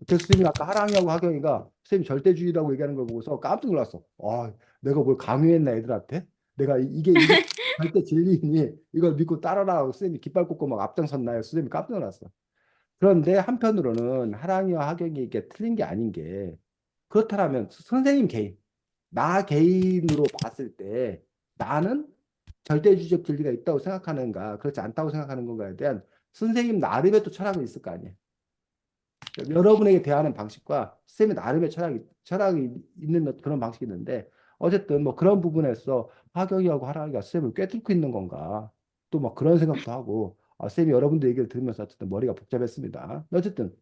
Speaker 1: 그래서 선생님이 아까 하랑이하고 하경이가 선생님 절대주의라고 얘기하는 걸 보고서 깜짝 놀랐어. 아, 내가 뭘 강요했나 애들한테? 내가 이게 절대 진리이니 이걸 믿고 따라라 하고 선생님이 깃발 꽂고 막 앞장섰나요? 선생님이 깜짝 놀랐어. 그런데 한편으로는 하랑이와 하경이 이게 틀린 게 아닌 게 그렇다면 선생님 개인, 나 개인으로 봤을 때 나는 절대주의적 진리가 있다고 생각하는가, 그렇지 않다고 생각하는 건가에 대한 선생님 나름의 또 철학이 있을 거 아니에요. 여러분에게 대하는 방식과 쌤의 나름의 철학이 있는 그런 방식이 있는데 어쨌든 뭐 그런 부분에서 하경이하고 하랑이가 쌤을 꿰뚫고 있는 건가 또 막 그런 생각도 하고 쌤이 여러분들 얘기를 들으면서 어쨌든 머리가 복잡했습니다. 어쨌든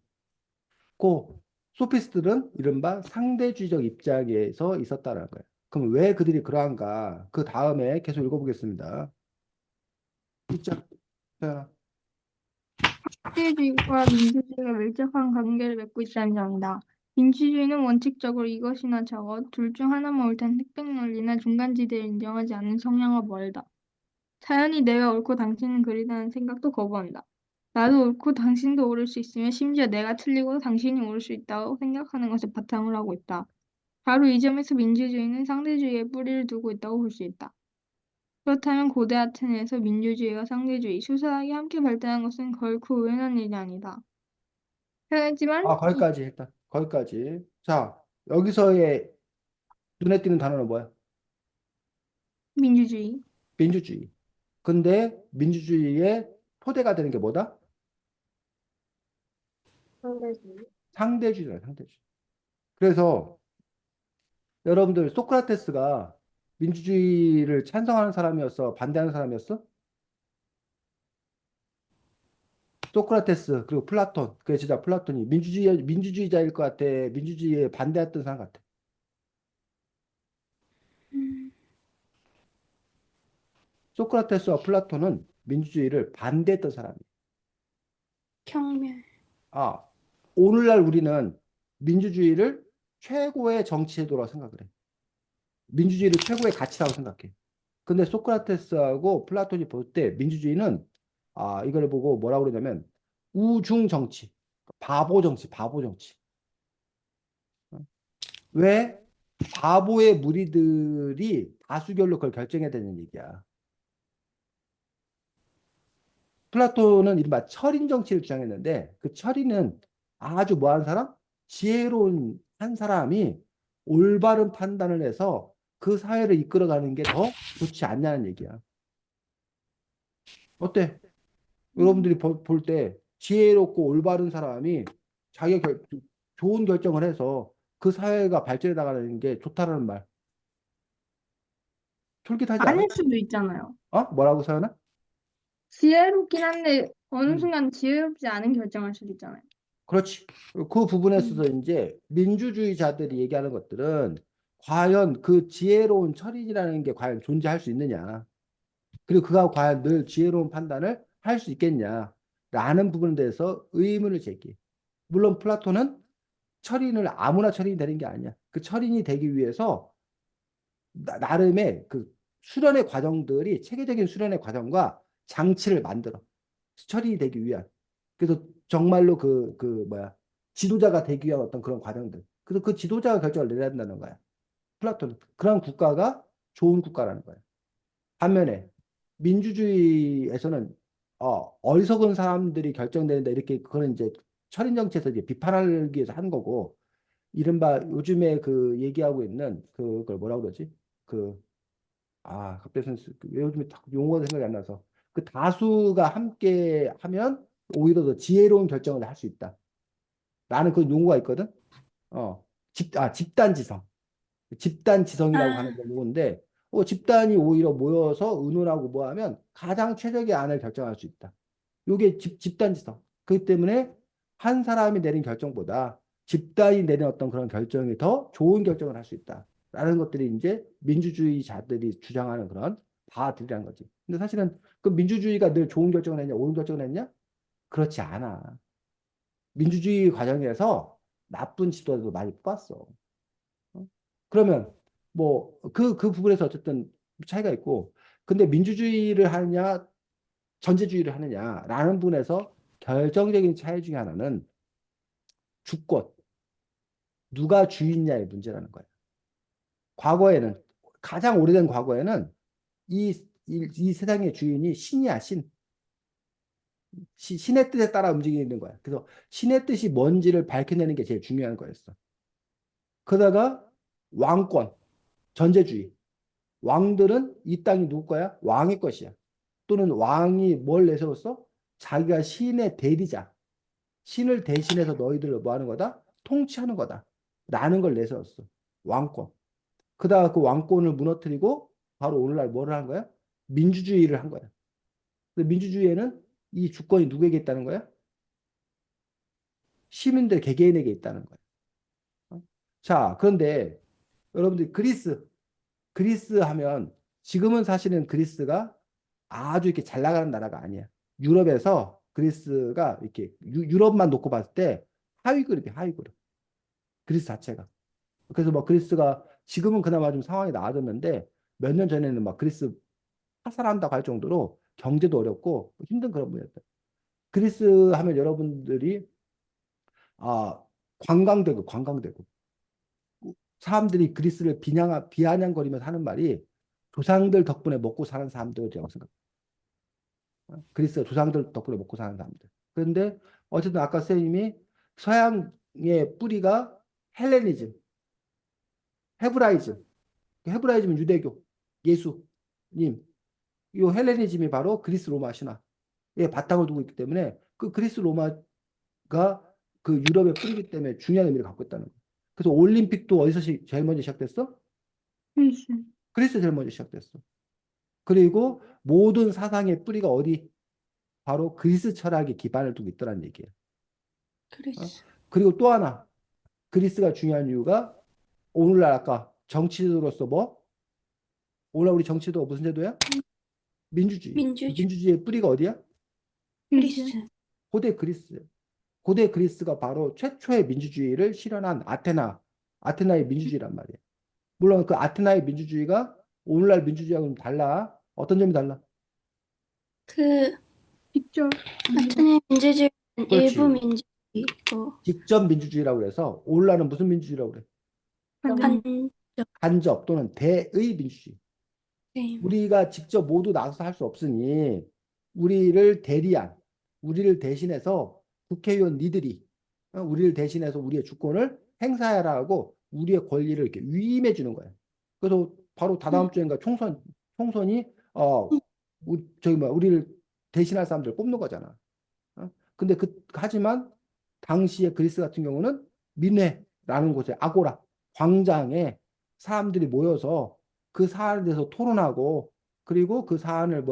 Speaker 1: 그 소피스트들은 이른바 상대주의적 입장에서 있었다는 거예요. 그럼 왜 그들이 그러한가? 그 다음에 계속 읽어보겠습니다. 진짜
Speaker 4: 상대주의와 민주주의가 밀접한 관계를 맺고 있다는 점이다. 민주주의는 원칙적으로 이것이나 저것, 둘 중 하나만 옳다는 흑백 논리나 중간지대를 인정하지 않는 성향과 멀다. 자연히 내가 옳고 당신은 그리다는 생각도 거부한다. 나도 옳고 당신도 옳을 수 있으며 심지어 내가 틀리고 당신이 옳을 수 있다고 생각하는 것을 바탕으로 하고 있다. 바로 이 점에서 민주주의는 상대주의에 뿌리를 두고 있다고 볼 수 있다. 그렇다면 고대 아테네에서 민주주의와 상대주의, 수사학이 함께 발달한 것은 결코 우연한 일이 아니다. 하지만
Speaker 1: 거기까지 일단 거기까지. 자, 여기서의 눈에 띄는 단어는 뭐야?
Speaker 4: 민주주의,
Speaker 1: 민주주의. 근데 민주주의의 토대가 되는 게 뭐다?
Speaker 3: 상대주의.
Speaker 1: 상대주의다, 상대주의. 그래서 여러분들 소크라테스가 민주주의를 찬성하는 사람이었어? 반대하는 사람이었어? 소크라테스 그리고 플라톤. 그게 진짜 플라톤이 민주주의자일 것 같아? 민주주의에 반대했던 사람 같아?
Speaker 5: 음,
Speaker 1: 소크라테스와 플라톤은 민주주의를 반대했던 사람이야.
Speaker 5: 경멸.
Speaker 1: 아, 오늘날 우리는 민주주의를 최고의 정치제도라고 생각을 해. 민주주의를 최고의 가치라고 생각해. 근데 소크라테스하고 플라톤이 볼 때 민주주의는 이걸 보고 뭐라고 그러냐면 우중 정치, 바보 정치, 바보 정치. 왜? 바보의 무리들이 다수결로 그걸 결정해야 되는 얘기야. 플라톤은 이른바 철인 정치를 주장했는데 그 철인은 아주 뭐한 사람? 지혜로운 한 사람이 올바른 판단을 해서 그 사회를 이끌어가는 게 더 좋지 않냐는 얘기야. 어때? 여러분들이 볼 때 지혜롭고 올바른 사람이 자기가 좋은 결정을 해서 그 사회가 발전해 나가는 게 좋다라는 말. 솔깃하지 않아?
Speaker 4: 아닐 수도 있잖아요.
Speaker 1: 뭐라고 서연아?
Speaker 4: 지혜롭긴 한데 어느
Speaker 1: 음.
Speaker 4: 순간 지혜롭지 않은 결정할 수도 있잖아요.
Speaker 1: 그렇지. 그 부분에 있어서 이제 민주주의자들이 얘기하는 것들은 과연 그 지혜로운 철인이라는 게 과연 존재할 수 있느냐. 그리고 그가 과연 늘 지혜로운 판단을 할 수 있겠냐. 라는 부분에 대해서 의문을 제기. 물론 플라톤은 철인을 아무나 철인이 되는 게 아니야. 그 철인이 되기 위해서 나름의 그 수련의 과정들이 체계적인 수련의 과정과 장치를 만들어. 철인이 되기 위한. 그래서 정말로 뭐야. 지도자가 되기 위한 어떤 그런 과정들. 그래서 그 지도자가 결정을 내려야 된다는 거야. 플라톤은. 그런 국가가 좋은 국가라는 거야. 반면에 민주주의에서는 어리석은 사람들이 결정되는데 이렇게 그거는 이제 철인 정치에서 이제 비판하기 위해서 한 거고 이른바 요즘에 그 얘기하고 있는 그걸 뭐라고 그러지? 갑자기 왜 요즘에 딱 용어가 생각이 안 나서 그 다수가 함께 하면 오히려 더 지혜로운 결정을 할 수 있다. 라는 그 용어가 있거든. 집단지성. 집단지성이라고 하는
Speaker 5: 아,
Speaker 1: 용어인데 집단이 오히려 모여서 의논하고 뭐 하면 가장 최적의 안을 결정할 수 있다. 이게 집단지성. 그렇기 때문에 한 사람이 내린 결정보다 집단이 내린 어떤 그런 결정이 더 좋은 결정을 할 수 있다. 라는 것들이 이제 민주주의자들이 주장하는 그런 바들이라는 거지. 근데 사실은 그 민주주의가 늘 좋은 결정을 했냐, 옳은 결정을 했냐? 그렇지 않아. 민주주의 과정에서 나쁜 지도자도 많이 뽑았어. 어? 그러면 뭐 그 부분에서 어쨌든 차이가 있고, 근데 민주주의를 하느냐 전제주의를 하느냐라는 부분에서 결정적인 차이 중에 하나는 주권, 누가 주인냐의 문제라는 거야. 과거에는, 가장 오래된 과거에는 이 세상의 주인이 신이야, 신. 신의 뜻에 따라 움직이는 거야. 그래서 신의 뜻이 뭔지를 밝혀내는 게 제일 중요한 거였어. 그러다가 왕권, 전제주의. 왕들은 이 땅이 누구 거야? 왕의 것이야. 또는 왕이 뭘 내세웠어? 자기가 신의 대리자. 신을 대신해서 너희들을 뭐 하는 거다? 통치하는 거다. 라는 걸 내세웠어. 왕권. 그다가 그 왕권을 무너뜨리고 바로 오늘날 뭐를 한 거야? 민주주의를 한 거야. 근데 민주주의에는 이 주권이 누구에게 있다는 거야? 시민들 개개인에게 있다는 거야. 어? 자, 그런데 여러분들 그리스 하면 지금은 사실은 그리스가 아주 이렇게 잘 나가는 나라가 아니야. 유럽에서 그리스가 이렇게 유럽만 놓고 봤을 때 하위 그룹이 하위 그룹. 그리스 자체가. 그래서 뭐 그리스가 지금은 그나마 좀 상황이 나아졌는데 몇 년 전에는 막 그리스 파산한다고 할 정도로 경제도 어렵고 힘든 그런 분이었다. 그리스 하면 여러분들이 아 관광되고 사람들이 그리스를 비아냥거리면서 하는 말이 조상들 덕분에 먹고 사는 사람들이라고 생각해요. 그리스가 조상들 덕분에 먹고 사는 사람들. 그런데 어쨌든 아까 선생님이 서양의 뿌리가 헬레니즘, 헤브라이즘. 헤브라이즘은 유대교, 예수님. 이 헬레니즘이 바로 그리스 로마 신화에 바탕을 두고 있기 때문에 그 그리스 로마가 그 유럽의 뿌리기 때문에 중요한 의미를 갖고 있다는 거예요. 그래서 올림픽도 어디서 제일 먼저 시작됐어?
Speaker 4: 그리스.
Speaker 1: 그리스 제일 먼저 시작됐어. 그리고 모든 사상의 뿌리가 어디? 바로 그리스 철학에 기반을 두고 있더란 얘기예요. 어?
Speaker 5: 그리스.
Speaker 1: 그리고 또 하나, 그리스가 중요한 이유가 오늘날 아까 정치로서 뭐? 오늘 우리 정치도 무슨 제도야? 민주주의.
Speaker 5: 민주주의.
Speaker 1: 민주주의의 뿌리가 어디야?
Speaker 4: 그리스.
Speaker 5: 그리스.
Speaker 1: 고대 그리스. 고대 그리스가 바로 최초의 민주주의를 실현한 아테나의 민주주의란 말이에요. 물론 그 아테나의 민주주의가 오늘날 민주주의하고는 달라. 어떤 점이 달라?
Speaker 5: 그
Speaker 4: 직접.
Speaker 5: 아테네 민주주의는 일부
Speaker 1: 그렇지.
Speaker 5: 민주주의고
Speaker 1: 직접 민주주의라고 해서 오늘날은 무슨 민주주의라고 그래?
Speaker 4: 간접.
Speaker 5: 간접.
Speaker 1: 간접 또는 대의 민주주의.
Speaker 5: 네.
Speaker 1: 우리가 직접 모두 나서서 할 수 없으니 우리를 대리한, 우리를 대신해서 국회의원 니들이 우리를 대신해서 우리의 주권을 행사하라고 우리의 권리를 이렇게 위임해 주는 거예요. 그래서 바로 다다음 주인가 총선이 저기 뭐 우리를 대신할 사람들 뽑는 거잖아. 근데 하지만 당시에 그리스 같은 경우는 민회라는 곳에 아고라 광장에 사람들이 모여서 그 사안에 대해서 토론하고 그리고 그 사안을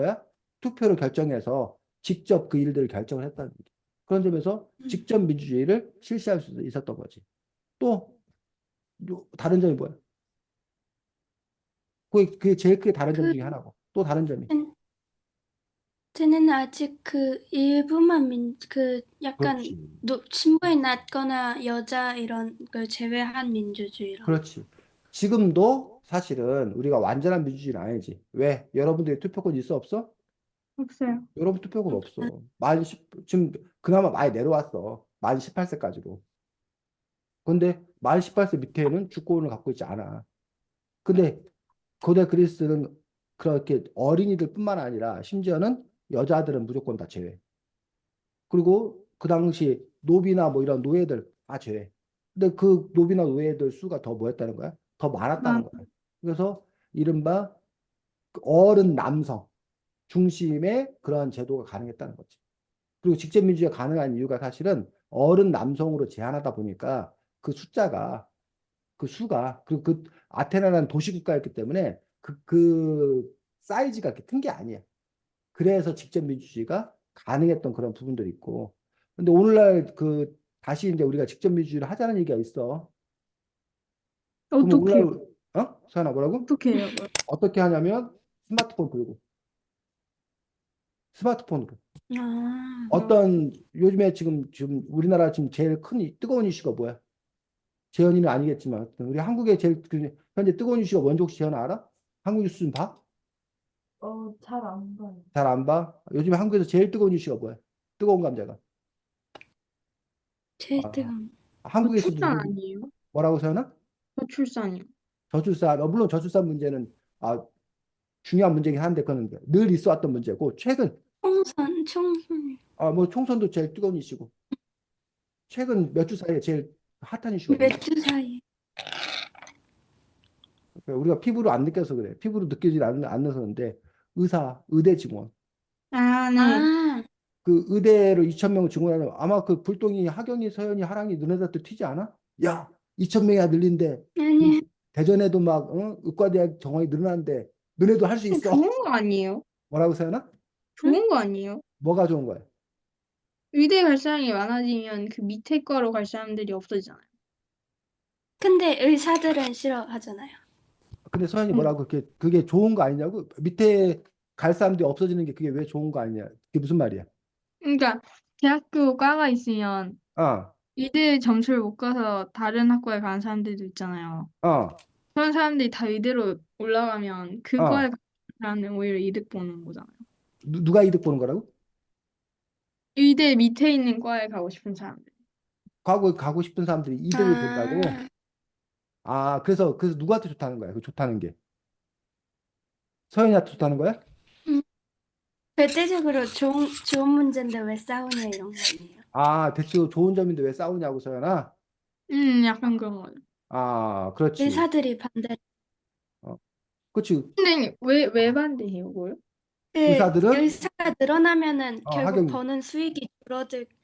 Speaker 1: 투표로 결정해서 직접 그 일들을 결정을 했다는 거죠. 그런 점에서 직접 민주주의를 실시할 수 있었던 거지. 또 다른 점이 뭐야? 그게 제일 크게 다른 점
Speaker 5: 그
Speaker 1: 중에 하나고 또 다른 점이
Speaker 5: 아테네는 아직 그 일부만 그 약간
Speaker 1: 그렇지.
Speaker 5: 신분이 낮거나 여자 이런 걸 제외한 민주주의라고.
Speaker 1: 그렇지. 지금도 사실은 우리가 완전한 민주주의는 아니지. 왜? 여러분들이 투표권 있어 없어?
Speaker 4: 없어요.
Speaker 1: 여러분 투표권 없어. 지금 그나마 많이 내려왔어. 만 18세까지로. 근데 만 18세 밑에는 주권을 갖고 있지 않아. 근데 고대 그리스는 그렇게 어린이들뿐만 아니라 심지어는 여자들은 무조건 다 제외. 그리고 그 당시 노비나 뭐 이런 노예들 다 제외. 근데 그 노비나 노예들 수가 더 뭐였다는 거야? 더 많았다는
Speaker 4: 만.
Speaker 1: 거야. 그래서 이른바 그 어른 남성 중심의 그러한 제도가 가능했다는 거지. 그리고 직접 민주주의가 가능한 이유가 사실은 어른 남성으로 제한하다 보니까 그 숫자가 그 수가 그리고 그 아테네라는 도시국가였기 때문에 그 사이즈가 이렇게 큰 게 아니야. 그래서 직접 민주주의가 가능했던 그런 부분들이 있고. 근데 오늘날 다시 이제 우리가 직접 민주주의를 하자는 얘기가 있어. 그러면
Speaker 4: 어떻게요?
Speaker 1: 오늘날 서연아 뭐라고?
Speaker 4: 어떻게 해요?
Speaker 1: 어떻게 하냐면 스마트폰 들고 스마트폰으로
Speaker 5: 아,
Speaker 1: 어떤 요즘에 지금 우리나라 지금 제일 큰 뜨거운 이슈가 뭐야? 재현이는 아니겠지만 어떤 우리 한국의 제일 현재 뜨거운 이슈가 뭔지 혹시 재현 알아? 한국 뉴스 좀 봐?
Speaker 2: 잘 안 봐요.
Speaker 1: 잘 안 봐? 요즘에 한국에서 제일 뜨거운 이슈가 뭐야? 뜨거운 감자가.
Speaker 5: 제일
Speaker 1: 아,
Speaker 5: 뜨거운.
Speaker 1: 한국에서도
Speaker 4: 저출산 아니에요?
Speaker 1: 뭐라고 서연아?
Speaker 4: 저출산이요.
Speaker 1: 저출산, 물론 저출산 문제는 중요한 문제긴 한데 그건 늘 있어왔던 문제고 최근
Speaker 5: 총선.
Speaker 1: 뭐 총선도 제일 뜨거운 이슈고 최근 몇 주 사이에 제일 핫한 이슈가 뭐야?
Speaker 5: 몇 주 사이.
Speaker 1: 그러니까 우리가 피부로 안 느껴서 그래. 피부로 느껴지지 않아서 그런데 의대 직원
Speaker 4: 아, 네.
Speaker 5: 아,
Speaker 1: 그 의대로 2,000명 증원하는 아마 그 불똥이 하경이 서연이 하랑이 너네들 도 튀지 않아? 야 2,000명이야 늘린데
Speaker 5: 아니,
Speaker 1: 대전에도 막 의과대학 정원이 늘어나는데 너네도 할 수 있어.
Speaker 4: 좋은 거 아니에요?
Speaker 1: 뭐라고 서연아?
Speaker 5: 응?
Speaker 4: 좋은 거 아니에요?
Speaker 1: 뭐가 좋은 거야?
Speaker 4: 의대 갈 사람이 많아지면 그 밑에 과로 갈 사람들이 없어지잖아요.
Speaker 5: 근데 의사들은 싫어하잖아요.
Speaker 1: 근데 서연이
Speaker 4: 음.
Speaker 1: 뭐라고 그게 좋은 거 아니냐고? 밑에 갈 사람들이 없어지는 게 그게 왜 좋은 거 아니냐? 그게 무슨 말이야?
Speaker 4: 그러니까 대학교 과가 있으면
Speaker 1: 어,
Speaker 4: 의대 점수를 못 가서 다른 학과에 가는 사람들도 있잖아요.
Speaker 1: 어,
Speaker 4: 그런 사람들이 다 의대로 올라가면 그 과에
Speaker 1: 어.
Speaker 4: 가는 사람은 오히려 이득 보는 거잖아요.
Speaker 1: 누가 이득 보는 거라고?
Speaker 4: 의대 밑에 있는 과에 가고 싶은 사람들.
Speaker 1: 가고 싶은 사람들이 이득을 본다고?
Speaker 5: 아,
Speaker 1: 그래서 누구한테 좋다는 거야? 그 좋다는 게. 서연이한테 좋다는 거야?
Speaker 5: 음, 절대적으로 좋은 문제인데 왜 싸우냐 이런 거 아니에요.
Speaker 1: 대체로 좋은 점인데 왜 싸우냐고, 서연아?
Speaker 4: 약간 그런 거예요.
Speaker 1: 그렇지.
Speaker 5: 의사들이 반대.
Speaker 1: 어, 그렇지.
Speaker 4: 근데 왜 반대해요, 그걸?
Speaker 5: 그
Speaker 1: 의사들은,
Speaker 5: 의사가 늘어나면은 결국
Speaker 1: 하경,
Speaker 5: 버는 수익이 줄어들
Speaker 4: 아,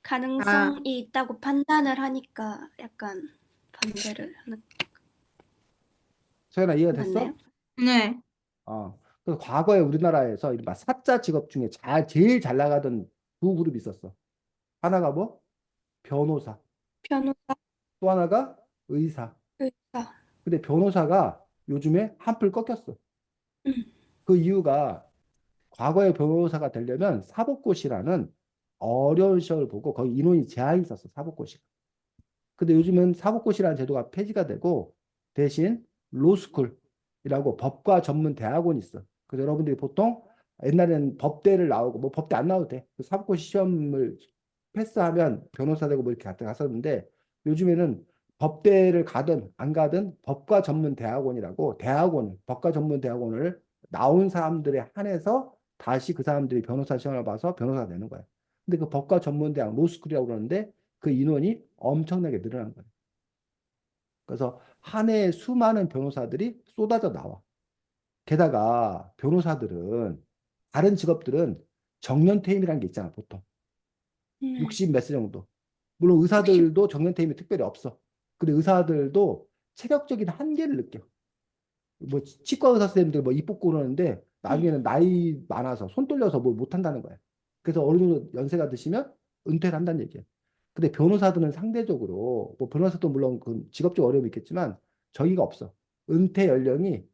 Speaker 5: 가능성이 있다고 판단을 하니까 약간 반대를 하는
Speaker 1: 서연아 이해가 됐어?
Speaker 5: 맞나요?
Speaker 4: 네.
Speaker 1: 그래서 과거에 우리나라에서 이른바 사자 직업 중에 제일 잘 나가던 두 그룹이 있었어. 하나가 뭐? 변호사.
Speaker 5: 변호사,
Speaker 1: 또 하나가 의사.
Speaker 5: 의사.
Speaker 1: 근데 변호사가 요즘에 한풀 꺾였어.
Speaker 5: 음,
Speaker 1: 그 이유가 과거에 변호사가 되려면 사법고시라는 어려운 시험을 보고 거기 인원이 제한이 있었어, 사법고시. 근데 요즘은 사법고시라는 제도가 폐지가 되고 대신 로스쿨이라고 법과 전문 대학원이 있어. 그래서 여러분들이 보통 옛날에는 법대를 나오고 뭐 법대 안 나와도 돼. 그 사법고시 시험을 패스하면 변호사 되고 뭐 이렇게 갔었는데 요즘에는 법대를 가든 안 가든 법과 전문 대학원이라고 법과 전문 대학원을 나온 사람들에 한해서 다시 그 사람들이 변호사 시험을 봐서 변호사가 되는 거야. 근데 그 법과 전문 대학 로스쿨이라고 그러는데 그 인원이 엄청나게 늘어난 거예요. 그래서 한 해에 수많은 변호사들이 쏟아져 나와. 게다가 변호사들은 다른 직업들은 정년퇴임이라는 게 있잖아, 보통.
Speaker 5: 음,
Speaker 1: 60 몇 세 정도. 물론
Speaker 5: 60.
Speaker 1: 의사들도 정년퇴임이 특별히 없어. 근데 의사들도 체력적인 한계를 느껴. 뭐 치과 의사 선생님들 뭐 입 뽑고 그러는데
Speaker 5: 음,
Speaker 1: 나중에는 나이 많아서 손 떨려서 뭐 못한다는 거야. 그래서 어느 정도 연세가 드시면 은퇴를 한다는 얘기야. 근데 변호사들은 상대적으로 뭐 변호사도 물론 그 직업적 어려움이 있겠지만 저기가 없어. 은퇴 연령이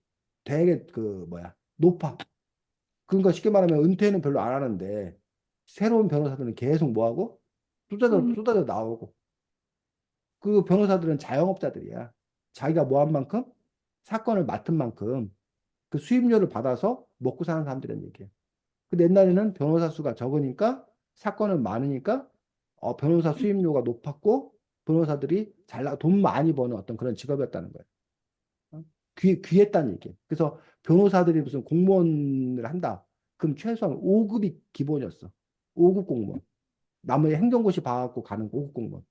Speaker 1: 되게 그 뭐야 높아. 그러니까 쉽게 말하면 은퇴는 별로 안 하는데 새로운 변호사들은 계속 뭐 하고 쏟아져 나오고 그 변호사들은 자영업자들이야. 자기가 뭐 한 만큼 사건을 맡은 만큼 그 수입료를 받아서 먹고 사는 사람들이란 얘기예요. 근데 옛날에는 변호사 수가 적으니까 사건은 많으니까 변호사 수입료가 높았고 변호사들이 돈 많이 버는 어떤 그런 직업이었다는 거예요. 귀했다는 얘기예요. 그래서 변호사들이 무슨 공무원을 한다. 그럼 최소한 5급이 기본이었어. 5급 공무원. 남의 행정고시 봐갖고 가는 5급 공무원.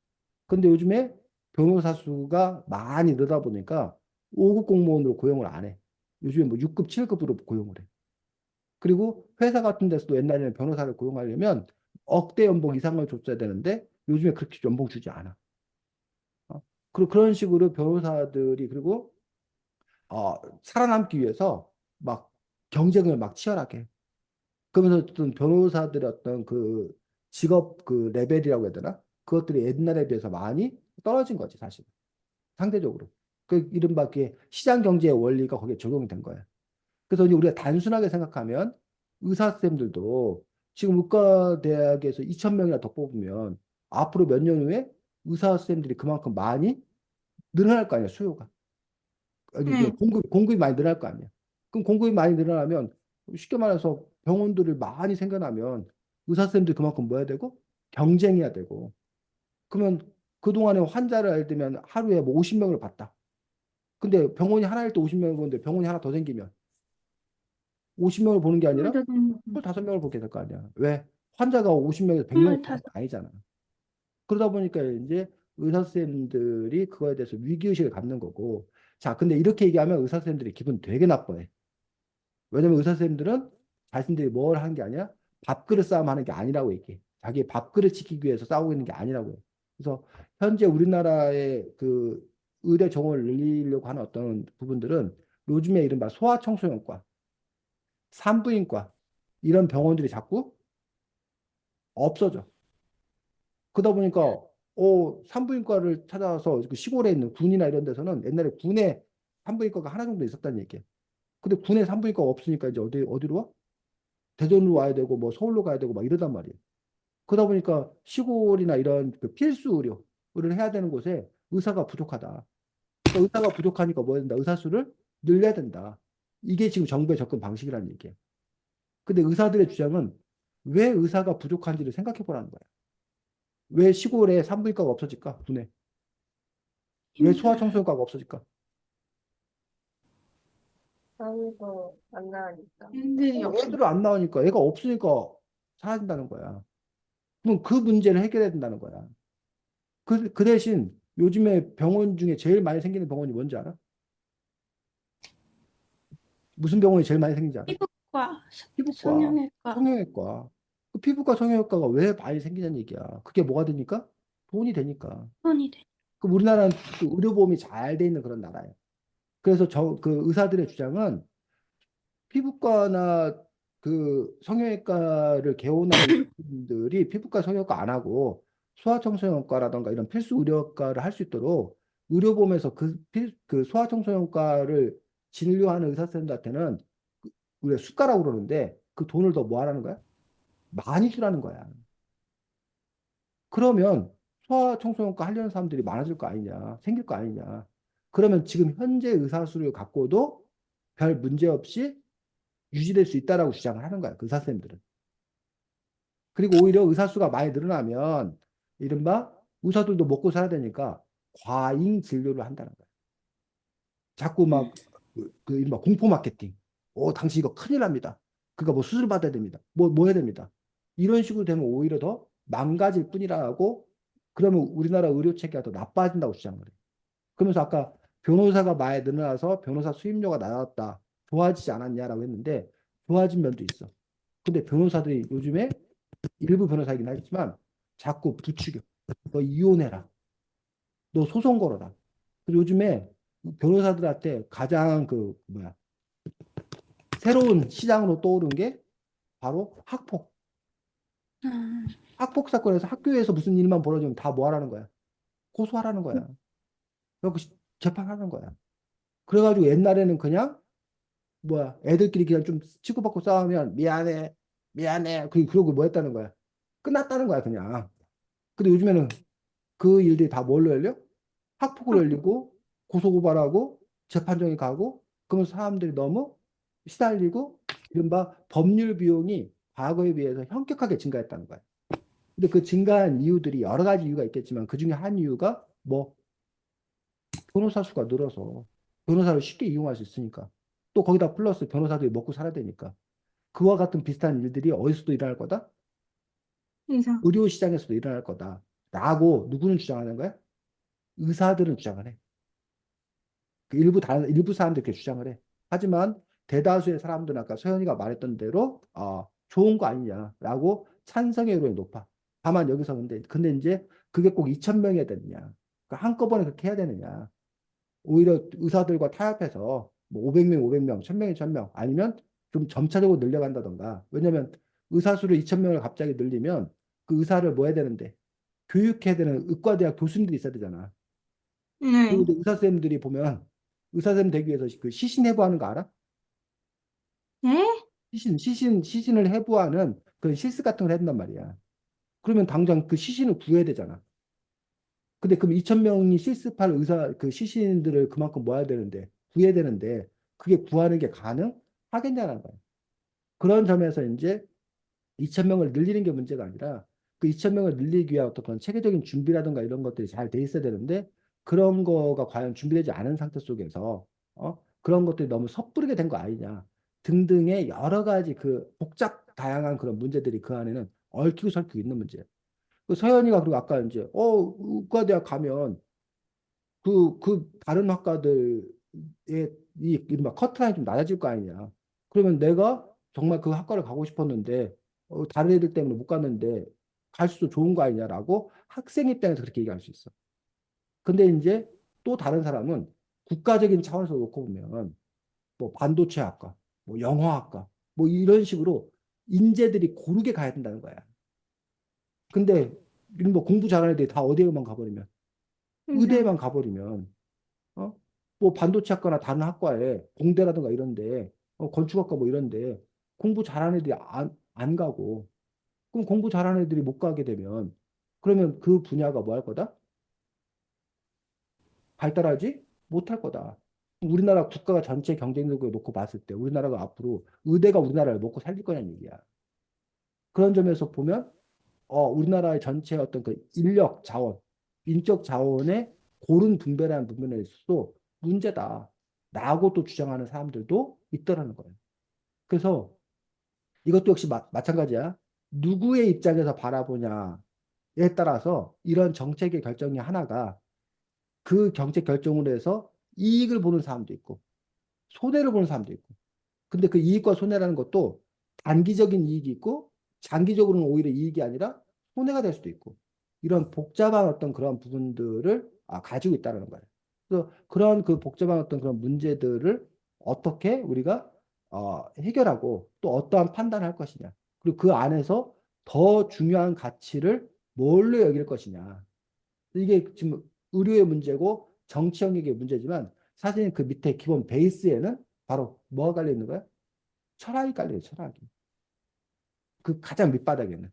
Speaker 1: 근데 요즘에 변호사 수가 많이 늘다 보니까 5급 공무원으로 고용을 안 해. 요즘에 뭐 6급, 7급으로 고용을 해. 그리고 회사 같은 데서도 옛날에는 변호사를 고용하려면 억대 연봉 이상을 줬어야 되는데 요즘에 그렇게 연봉 주지 않아. 그리고 그런 식으로 변호사들이 그리고 살아남기 위해서 막 경쟁을 막 치열하게 해. 그러면서 어떤 변호사들의 어떤 그 직업 그 레벨이라고 해야 되나? 그것들이 옛날에 비해서 많이 떨어진 거지, 사실. 상대적으로. 그 이른바 그 시장 경제의 원리가 거기에 적용이 된 거예요. 그래서 이제 우리가 단순하게 생각하면 의사 쌤들도 지금 의과대학에서 2,000명이나 더 뽑으면 앞으로 몇 년 후에 의사 쌤들이 그만큼 많이 늘어날 거 아니야, 수요가. 아니, 그
Speaker 4: 네.
Speaker 1: 공급이 많이 늘어날 거 아니야. 그럼 공급이 많이 늘어나면 쉽게 말해서 병원들을 많이 생겨나면 의사 쌤들이 그만큼 뭐 해야 되고 경쟁해야 되고 그러면 그동안에 환자를 예를 들면 하루에 뭐 50명을 봤다. 근데 병원이 하나일 때 50명을 보는데 병원이 하나 더 생기면 50명을 보는 게 아니라 25명을 보게 될 거 아니야. 왜? 환자가 50명에서 100명이
Speaker 5: 25.
Speaker 1: 아니잖아. 그러다 보니까 이제 의사 선생님들이 그거에 대해서 위기의식을 갖는 거고. 자, 근데 이렇게 얘기하면 의사 선생님들이 기분 되게 나빠해. 왜냐면 의사 선생님들은 자신들이 뭘 하는 게 아니라 밥그릇 싸움 하는 게 아니라고 얘기해. 자기 밥그릇 지키기 위해서 싸우고 있는 게 아니라고 해. 그래서 현재 우리나라의 그 의대 정원을 늘리려고 하는 어떤 부분들은 요즘에 이른바 소아청소년과 산부인과 이런 병원들이 자꾸 없어져. 그러다 보니까 산부인과를 찾아서 그 시골에 있는 군이나 이런 데서는 옛날에 군에 산부인과가 하나 정도 있었다는 얘기야. 근데 군에 산부인과가 없으니까 이제 어디로 와? 대전으로 와야 되고 뭐 서울로 가야 되고 막 이러단 말이야. 그러다 보니까 시골이나 이런 그 필수 의료를 해야 되는 곳에 의사가 부족하다. 그러니까 의사가 부족하니까 뭐 해야 된다? 의사 수를 늘려야 된다. 이게 지금 정부의 접근 방식이라는 얘기야. 근데 의사들의 주장은 왜 의사가 부족한지를 생각해 보라는 거야. 왜 시골에 산부인과가 없어질까? 군에. 왜
Speaker 5: 힘들어요.
Speaker 1: 소아청소년과가 없어질까?
Speaker 3: 아무도 안 나으니까.
Speaker 4: 애들이 없어.
Speaker 1: 애들을 안 나오니까 애가 없으니까 사라진다는 거야. 그럼 그 문제를 해결해야 된다는 거야. 그 대신 요즘에 병원 중에 제일 많이 생기는 병원이 뭔지 알아? 무슨 병원이 제일 많이 생긴지 알아?
Speaker 5: 피부과,
Speaker 1: 피부과,
Speaker 5: 성형외과,
Speaker 1: 성형외과. 그 피부과, 성형외과가 왜 많이 생기냐는 얘기야. 그게 뭐가 되니까? 돈이 되니까.
Speaker 5: 손이 돼.
Speaker 1: 그럼 우리나라는 그 의료보험이 잘 돼 있는 그런 나라예요. 그래서 그 의사들의 주장은 피부과나 그 성형외과를 개원하는 분들이 피부과, 성형외과 안 하고 소아청소년과라던가 이런 필수 의료과를 할 수 있도록 의료보험에서 그 소아청소년과를 진료하는 의사 선생님들한테는 우리가 숟가락으로 그러는데 그 돈을 더 뭐 하라는 거야? 많이 주라는 거야. 그러면 소아청소년과 하려는 사람들이 많아질 거 아니냐, 생길 거 아니냐. 그러면 지금 현재 의사 수를 갖고도 별 문제 없이 유지될 수 있다라고 주장을 하는 거야, 그 의사 선생님들은. 그리고 오히려 의사 수가 많이 늘어나면 이른바 의사들도 먹고 살아야 되니까 과잉 진료를 한다는 거야. 자꾸 막 그 이른바 공포 마케팅. 당신 이거 큰일 납니다. 그러니까 뭐 수술 받아야 됩니다. 뭐 해야 됩니다. 이런 식으로 되면 오히려 더 망가질 뿐이라고 그러면 우리나라 의료 체계가 더 나빠진다고 주장을 해. 그러면서 아까 변호사가 많이 늘어나서 변호사 수임료가 낮았다. 좋아지지 않았냐라고 했는데 좋아진 면도 있어. 근데 변호사들이 요즘에 일부 변호사이긴 하지만 자꾸 부추겨. 너 이혼해라. 너 소송 걸어라. 그리고 요즘에 변호사들한테 가장 그 뭐야 새로운 시장으로 떠오른 게 바로 학폭.
Speaker 5: 아,
Speaker 1: 학폭 사건에서 학교에서 무슨 일만 벌어지면 다 뭐 하라는 거야? 고소하라는 거야. 그래서 재판하는 거야. 그래가지고 옛날에는 그냥 뭐야 애들끼리 그냥 좀 치고받고 싸우면 미안해 미안해 그러고 뭐 했다는 거야. 끝났다는 거야 그냥. 근데 요즘에는 그 일들이 다 뭘로 열려? 학폭으로 열리고 고소고발하고 재판정에 가고 그러면 사람들이 너무 시달리고 이른바 법률 비용이 과거에 비해서 현격하게 증가했다는 거야. 근데 그 증가한 이유들이 여러 가지 이유가 있겠지만 그 중에 한 이유가 뭐 변호사 수가 늘어서 변호사를 쉽게 이용할 수 있으니까 또 거기다 플러스 변호사들이 먹고 살아야 되니까 그와 같은 비슷한 일들이 어디서도 일어날 거다?
Speaker 4: 이상.
Speaker 1: 의료 시장에서도 일어날 거다. 라고 누구는 주장하는 거야? 의사들은 주장을 해. 그 일부 사람들이 그렇게 주장을 해. 하지만 대다수의 사람들은 아까 서현이가 말했던 대로 좋은 거 아니냐라고 찬성의 여론이 높아. 다만 여기서 근데 이제 그게 꼭 2,000명이어야 되느냐. 그러니까 한꺼번에 그렇게 해야 되느냐. 오히려 의사들과 타협해서 뭐 500명, 500명, 1,000명이 1,000명 아니면 좀 점차적으로 늘려간다던가. 왜냐면 의사 수를 2,000명을 갑자기 늘리면 그 의사를 뭐 해야 되는데 교육해야 되는 의과대학 교수님들이 있어야 되잖아. 그리고
Speaker 4: 네.
Speaker 1: 이제 의사 선생님들이 보면 의사 선생님 되기 위해서 그 시신 해부하는 거 알아?
Speaker 4: 네?
Speaker 1: 시신을 해부하는 그 실습 같은 걸 해준단 말이야. 그러면 당장 그 시신을 구해야 되잖아. 근데 그럼 2천 명이 실습할 의사 그 시신들을 그만큼 모아야 되는데 구해야 되는데 그게 구하는 게 가능하겠냐는 거야. 그런 점에서 이제 2천 명을 늘리는 게 문제가 아니라 그 2천 명을 늘리기 위한 어떤 그런 체계적인 준비라든가 이런 것들이 잘 돼 있어야 되는데 그런 거가 과연 준비되지 않은 상태 속에서 그런 것들이 너무 섣부르게 된 거 아니냐 등등의 여러 가지 그 복잡 다양한 그런 문제들이 그 안에는 얽히고 설키고 있는 문제예요. 그 서현이가 그리고 아까 이제 의과대학 가면 그 다른 학과들의 이 이른바 커트라인이 좀 낮아질 거 아니냐. 그러면 내가 정말 그 학과를 가고 싶었는데 다른 애들 때문에 못 갔는데 갈 수도 좋은 거 아니냐라고 학생 입장에서 그렇게 얘기할 수 있어. 근데 이제 또 다른 사람은 국가적인 차원에서 놓고 보면 뭐 반도체 학과, 뭐 영어학과, 뭐 이런 식으로 인재들이 고르게 가야 된다는 거야. 근데 뭐 공부 잘하는 애들이 다 어디에만 가버리면
Speaker 4: 그죠.
Speaker 1: 의대에만 가버리면 어? 뭐 반도체 학과나 다른 학과에 공대라든가 이런데 건축학과 뭐 이런데 공부 잘하는 애들이 안 가고 그럼 공부 잘하는 애들이 못 가게 되면 그러면 그 분야가 뭐 할 거다? 발달하지 못할 거다. 우리나라 국가가 전체 경쟁력을 놓고 봤을 때 우리나라가 앞으로 의대가 우리나라를 먹고 살릴 거냐는 얘기야. 그런 점에서 보면 우리나라의 전체 어떤 그 인력 자원, 인적 자원의 고른 분배라는 부분에 있어서도 문제다. 라고 또 주장하는 사람들도 있더라는 거예요. 그래서 이것도 역시 마찬가지야. 누구의 입장에서 바라보냐에 따라서 이런 정책의 결정이 하나가 그 정책 결정으로 해서 이익을 보는 사람도 있고 손해를 보는 사람도 있고 근데 그 이익과 손해라는 것도 단기적인 이익이 있고 장기적으로는 오히려 이익이 아니라 손해가 될 수도 있고 이런 복잡한 어떤 그런 부분들을 가지고 있다는 거예요. 그래서 그런 그 복잡한 어떤 그런 문제들을 어떻게 우리가 해결하고 또 어떠한 판단을 할 것이냐. 그리고 그 안에서 더 중요한 가치를 뭘로 여길 것이냐. 이게 지금 의료의 문제고 정치 영역의 문제지만 사실 그 밑에 기본 베이스에는 바로 뭐가 깔려 있는 거야? 철학이 깔려요, 철학이. 그 가장 밑바닥에는.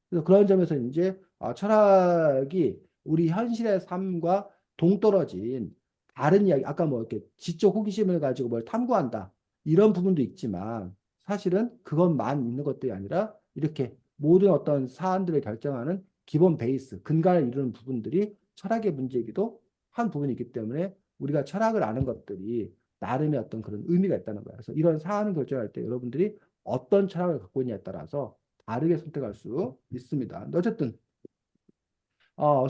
Speaker 1: 그래서 그런 점에서 이제 철학이 우리 현실의 삶과 동떨어진 다른 이야기, 아까 뭐 이렇게 지적 호기심을 가지고 뭘 탐구한다. 이런 부분도 있지만 사실은 그것만 있는 것들이 아니라 이렇게 모든 어떤 사안들을 결정하는 기본 베이스, 근간을 이루는 부분들이 철학의 문제이기도 한 부분이 있기 때문에 우리가 철학을 아는 것들이 나름의 어떤 그런 의미가 있다는 거예요. 그래서 이런 사안을 결정할 때 여러분들이 어떤 철학을 갖고 있냐에 따라서 다르게 선택할 수 있습니다. 어쨌든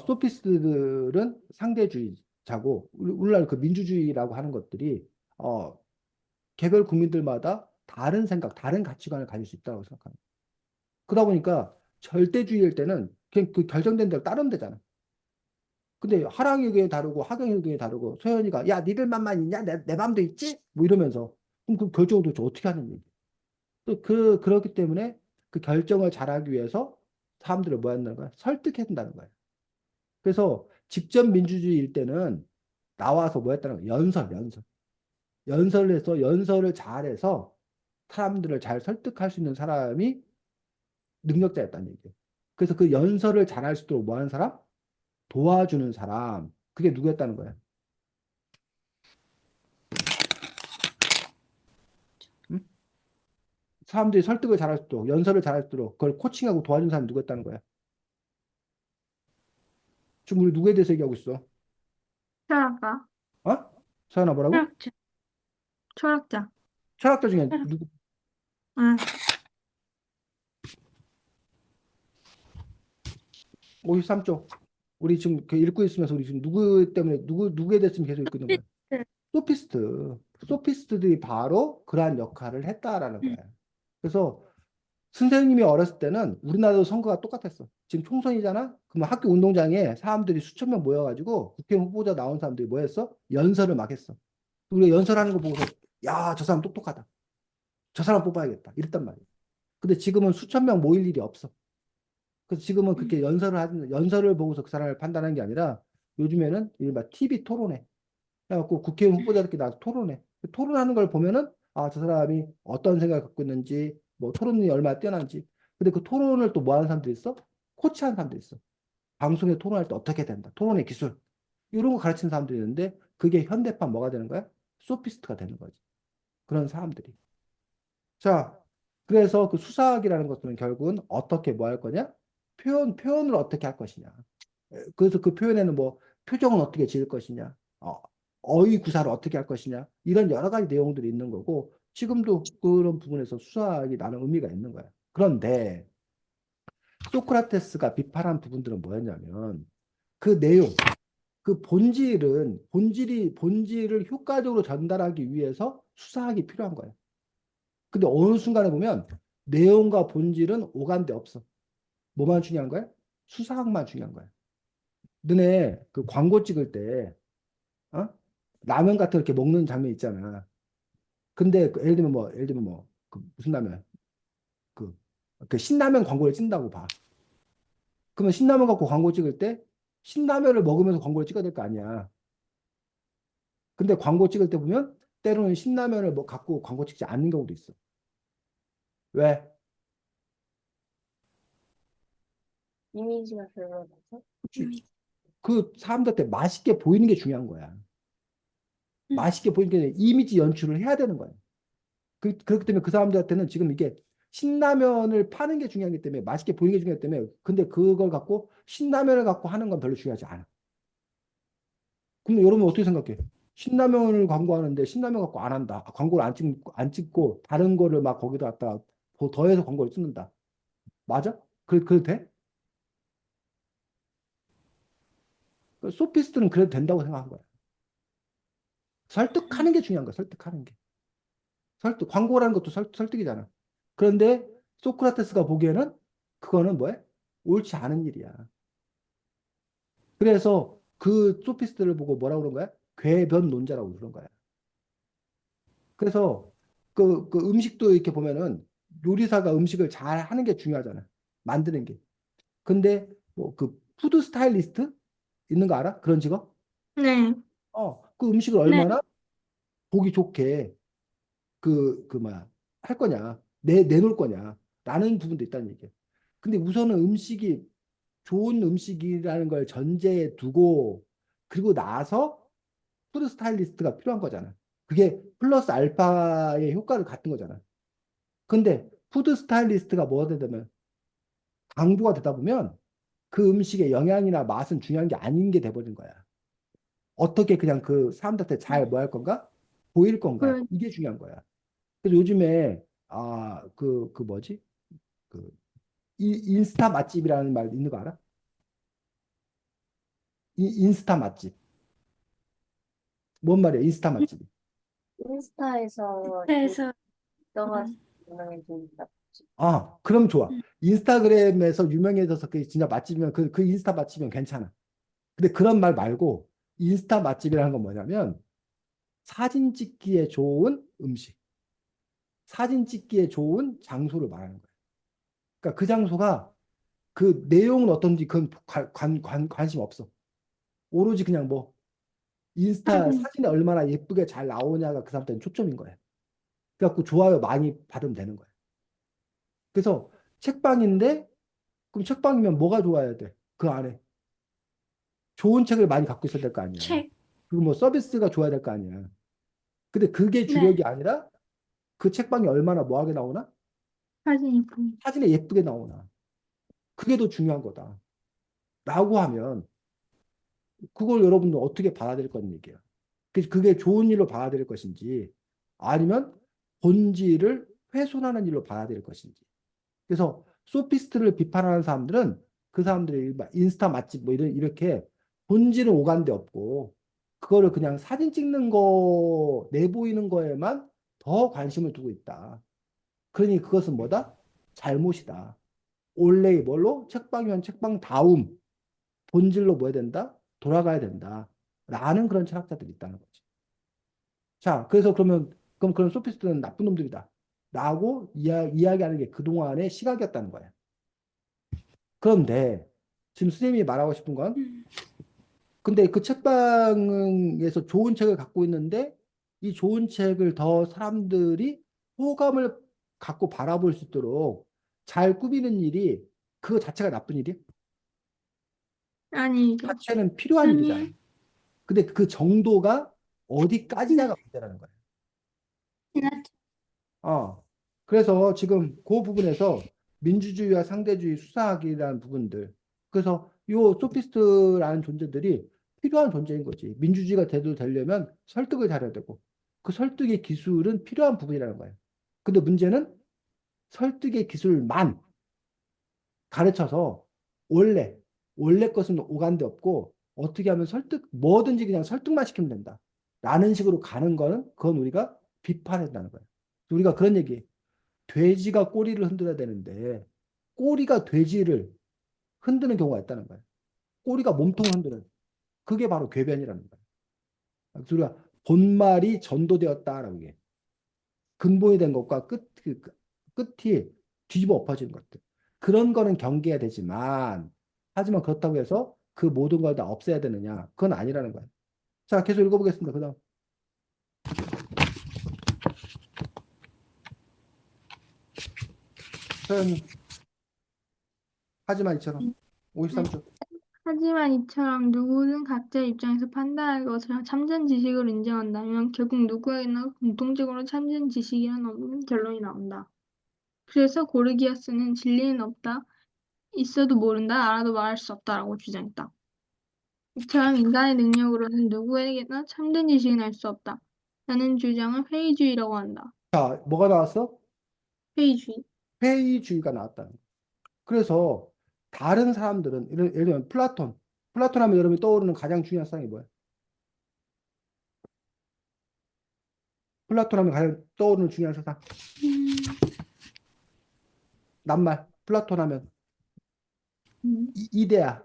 Speaker 1: 소피스트들은 상대주의자고 오늘날 그 민주주의라고 하는 것들이 어, 개별 국민들마다 다른 생각, 다른 가치관을 가질 수 있다고 생각합니다. 그러다 보니까 절대주의일 때는 그냥 그 결정된 대로 따르면 되잖아. 근데 하랑이 의견이 다르고 하경이 의견이 다르고 소연이가 야 니들 맘만 있냐? 내 맘도 있지? 뭐 이러면서 그럼 그 결정을 도대체 어떻게 하는 얘기? 그렇기 때문에 그 결정을 잘하기 위해서 사람들을 뭐 한다는 거야? 설득해야 된다는 거예요. 그래서 직접 민주주의일 때는 나와서 뭐 했다는 거야? 연설. 연설을 해서 연설을 잘해서 사람들을 잘 설득할 수 있는 사람이 능력자였다는 얘기예요. 그래서 그 연설을 잘할 수 있도록 뭐 하는 사람? 도와주는 사람. 그게 누구였다는 거야? 응? 사람들이 설득을 잘할 수 있도록, 연설을 잘할 수 있도록 그걸 코칭하고 도와주는 사람이 누구였다는 거야? 지금 우리 누구에 대해서 얘기하고 있어?
Speaker 4: 철학가.
Speaker 1: 어? 서연아 뭐라고?
Speaker 5: 철학자,
Speaker 4: 철학자.
Speaker 1: 철학자 중에
Speaker 5: 철학,
Speaker 1: 누구?
Speaker 4: 응.
Speaker 1: 53쪽. 우리 지금 그 읽고 있으면서 우리 지금 누구 때문에 누구에 대해서 지금 계속 읽고 있는 거야? 소피스트. 소피스트들이 바로 그러한 역할을 했다라는 거야. 그래서 선생님이 어렸을 때는 우리나라도 선거가 똑같았어. 지금 총선이잖아? 그러면 학교 운동장에 사람들이 수천 명 모여가지고 국회의원 후보자 나온 사람들이 뭐 했어? 연설을 막 했어. 우리가 연설하는 거 보고서 야, 저 사람 똑똑하다. 저 사람 뽑아야겠다. 이랬단 말이야. 근데 지금은 수천 명 모일 일이 없어. 그래서 지금은 그렇게 연설을 보고서 그 사람을 판단하는 게 아니라 요즘에는 일반 TV 토론회. 그래갖고 국회의원 후보자들끼리 나와서 토론해. 토론하는 걸 보면은 아, 저 사람이 어떤 생각을 갖고 있는지, 뭐 토론이 얼마나 뛰어난지. 근데 그 토론을 또 뭐 하는 사람들이 있어? 코치하는 사람들이 있어. 방송에 토론할 때 어떻게 된다. 토론의 기술. 이런 거 가르치는 사람들이 있는데 그게 현대판 뭐가 되는 거야? 소피스트가 되는 거지. 그런 사람들이. 자, 그래서 그 수사학이라는 것은 결국은 어떻게 뭐 할 거냐? 표현을 어떻게 할 것이냐. 그래서 그 표현에는 뭐 표정은 어떻게 지을 것이냐, 어휘 구사를 어떻게 할 것이냐, 이런 여러 가지 내용들이 있는 거고, 지금도 그런 부분에서 수사학이 나는 의미가 있는 거야. 그런데 소크라테스가 비판한 부분들은 뭐였냐면 그 내용, 그 본질을 효과적으로 전달하기 위해서 수사학이 필요한 거야. 근데 어느 순간에 보면 내용과 본질은 오간데 없어. 뭐만 중요한 거야? 수사학만 중요한 거야. 너네 그 광고 찍을 때 어? 라면 같은 거 이렇게 먹는 장면 있잖아. 근데 예를 들면 그 무슨 라면 그, 그 신라면 광고를 찍는다고 봐. 그러면 신라면 갖고 광고 찍을 때 신라면을 먹으면서 광고를 찍어야 될 거 아니야. 근데 광고 찍을 때 보면 때로는 신라면을 뭐 갖고 광고 찍지 않는 경우도 있어. 왜?
Speaker 3: 이미지가 별로라서.
Speaker 1: 그치. 그 사람들한테 맛있게 보이는 게 중요한 거야. 맛있게 보이는 게 아니라 이미지 연출을 해야 되는 거야. 그렇기 때문에 그 사람들한테는 지금 이게 신라면을 파는 게 중요하기 때문에 맛있게 보이는 게 중요하기 때문에 근데 그걸 갖고 신라면을 갖고 하는 건 별로 중요하지 않아. 근데 여러분 어떻게 생각해? 신라면을 광고하는데 신라면 갖고 안 한다. 광고를 안 찍고 다른 거를 막 거기다 갖다가 더해서 광고를 찍는다. 맞아? 그래도 돼? 소피스트는 그래도 된다고 생각한 거야. 설득하는 게 중요한 거야. 설득하는 게. 광고라는 것도 설득이잖아. 그런데 소크라테스가 보기에는 그거는 뭐야? 옳지 않은 일이야. 그래서 그 소피스트를 보고 뭐라고 그런 거야? 궤변론자라고 그런 거야. 그래서 그 음식도 이렇게 보면은 요리사가 음식을 잘 하는 게 중요하잖아. 만드는 게. 근데 뭐 그 푸드 스타일리스트 있는 거 알아? 그런 직업?
Speaker 4: 네.
Speaker 1: 그 음식을
Speaker 5: 네.
Speaker 1: 얼마나 보기 좋게 뭐야 할 거냐, 내놓을 거냐 라는 부분도 있다는 얘기야. 근데 우선은 음식이 좋은 음식이라는 걸 전제에 두고 그리고 나서 푸드 스타일리스트가 필요한 거잖아. 그게 플러스 알파의 효과를 갖는 거잖아. 근데 푸드 스타일리스트가 뭐가 되면 강조가 되다 보면 그 음식의 영양이나 맛은 중요한 게 아닌 게 돼버린 거야. 어떻게 그냥 그 사람들한테 잘 뭐 할 건가? 보일 건가?
Speaker 4: 그,
Speaker 1: 이게 중요한 거야. 그래서 요즘에 뭐지? 그 인스타 맛집이라는 말 있는 거 알아? 인스타 맛집. 뭔 말이야? 인스타 맛집이.
Speaker 3: 인스타에서
Speaker 5: 그래서
Speaker 3: 너가 유명해지니까.
Speaker 1: 그럼 좋아.
Speaker 5: 음,
Speaker 1: 인스타그램에서 유명해져서 그 진짜 맛집이면 그 인스타 맛집이면 괜찮아. 근데 그런 말 말고 인스타 맛집이라는 건 뭐냐면 사진 찍기에 좋은 음식, 사진 찍기에 좋은 장소를 말하는 거야. 그러니까 그 장소가 그 내용은 어떤지 그건 관심 없어. 오로지 그냥 뭐 인스타
Speaker 4: 사진.
Speaker 1: 사진에 얼마나 예쁘게 잘 나오냐가 그 사람한테는 초점인 거야. 그래갖고 좋아요 많이 받으면 되는 거야. 그래서 책방인데 그럼 책방이면 뭐가 좋아야 돼? 그 안에 좋은 책을 많이 갖고 있어야 될 거 아니야.
Speaker 5: 책.
Speaker 1: 그리고 뭐 서비스가 좋아야 될 거 아니야. 근데 그게
Speaker 5: 네.
Speaker 1: 주력이 아니라 그 책방이 얼마나 뭐하게 나오나?
Speaker 4: 사진이 보이.
Speaker 1: 사진에 예쁘게 나오나. 그게 더 중요한 거다. 라고 하면 그걸 여러분들 어떻게 받아들일 거는 얘기야. 그게 좋은 일로 받아들일 것인지 아니면 본질을 훼손하는 일로 받아들일 것인지. 그래서 소피스트를 비판하는 사람들은 그 사람들이 인스타 맛집 뭐 이렇게 본질은 오간데 없고 그거를 그냥 사진 찍는 거 내보이는 거에만 더 관심을 두고 있다. 그러니 그것은 뭐다? 잘못이다. 원래 뭘로? 책방이면 책방 다움 본질로 뭐 해야 된다? 돌아가야 된다. 라는 그런 철학자들이 있다는 거지. 자, 그래서 그럼 그런 소피스트는 나쁜 놈들이다. 라고 이야기하는 게 그동안의 시각이었다는 거야. 그런데 지금 선생님이 말하고 싶은 건
Speaker 5: 음,
Speaker 1: 근데 그 책방에서 좋은 책을 갖고 있는데 이 좋은 책을 더 사람들이 호감을 갖고 바라볼 수 있도록 잘 꾸미는 일이 그거 자체가 나쁜 일이야?
Speaker 4: 아니죠.
Speaker 1: 자체는 필요한 일이잖아.
Speaker 5: 아니요.
Speaker 1: 근데 그 정도가 어디까지냐가 문제라는 거야.
Speaker 5: 지나쳐.
Speaker 1: 그래서 지금 그 부분에서 민주주의와 상대주의 수사학이라는 부분들. 그래서 요 소피스트라는 존재들이 필요한 존재인 거지. 민주주의가 돼도 되려면 설득을 잘해야 되고 그 설득의 기술은 필요한 부분이라는 거예요. 근데 문제는 설득의 기술만 가르쳐서 원래 원래 것은 오간데 없고 어떻게 하면 설득 뭐든지 그냥 설득만 시키면 된다. 라는 식으로 가는 거는 그건 우리가 비판한다는 거예요. 우리가 그런 얘기 돼지가 꼬리를 흔들어야 되는데 꼬리가 돼지를 흔드는 경우가 있다는 거예요. 꼬리가 몸통을 흔드는 그게 바로 궤변이라는 거예요. 그래서 우리가 본말이 전도되었다라는 게 근본이 된 것과 끝이 뒤집어 엎어지는 것들. 그런 거는 경계가 되지만 하지만 그렇다고 해서 그 모든 걸 다 없애야 되느냐? 그건 아니라는 거예요. 자, 계속 읽어보겠습니다. 그다음 서연이 하지만 이처럼 53쪽.
Speaker 4: 하지만 이처럼 누구든 각자의 입장에서 판단할 것을 참된 지식으로 인정한다면 결국 누구에게나 공통적으로 참된 지식이란 없는 결론이 나온다. 그래서 고르기아스는 진리는 없다, 있어도 모른다, 알아도 말할 수 없다라고 주장했다. 이처럼 인간의 능력으로는 누구에게나 참된 지식은 알 수 없다. 라는 주장을 회의주의라고 한다.
Speaker 1: 자, 뭐가 나왔어?
Speaker 4: 회의주의.
Speaker 1: 회의주의가 나왔다는 거예요. 그래서 다른 사람들은 예를 들면 플라톤 하면 여러분이 떠오르는 가장 중요한 사람이 뭐야? 플라톤 하면 가장 떠오르는 중요한 사상.
Speaker 5: 음,
Speaker 1: 낱말. 플라톤 하면
Speaker 4: 음.
Speaker 1: 이데아.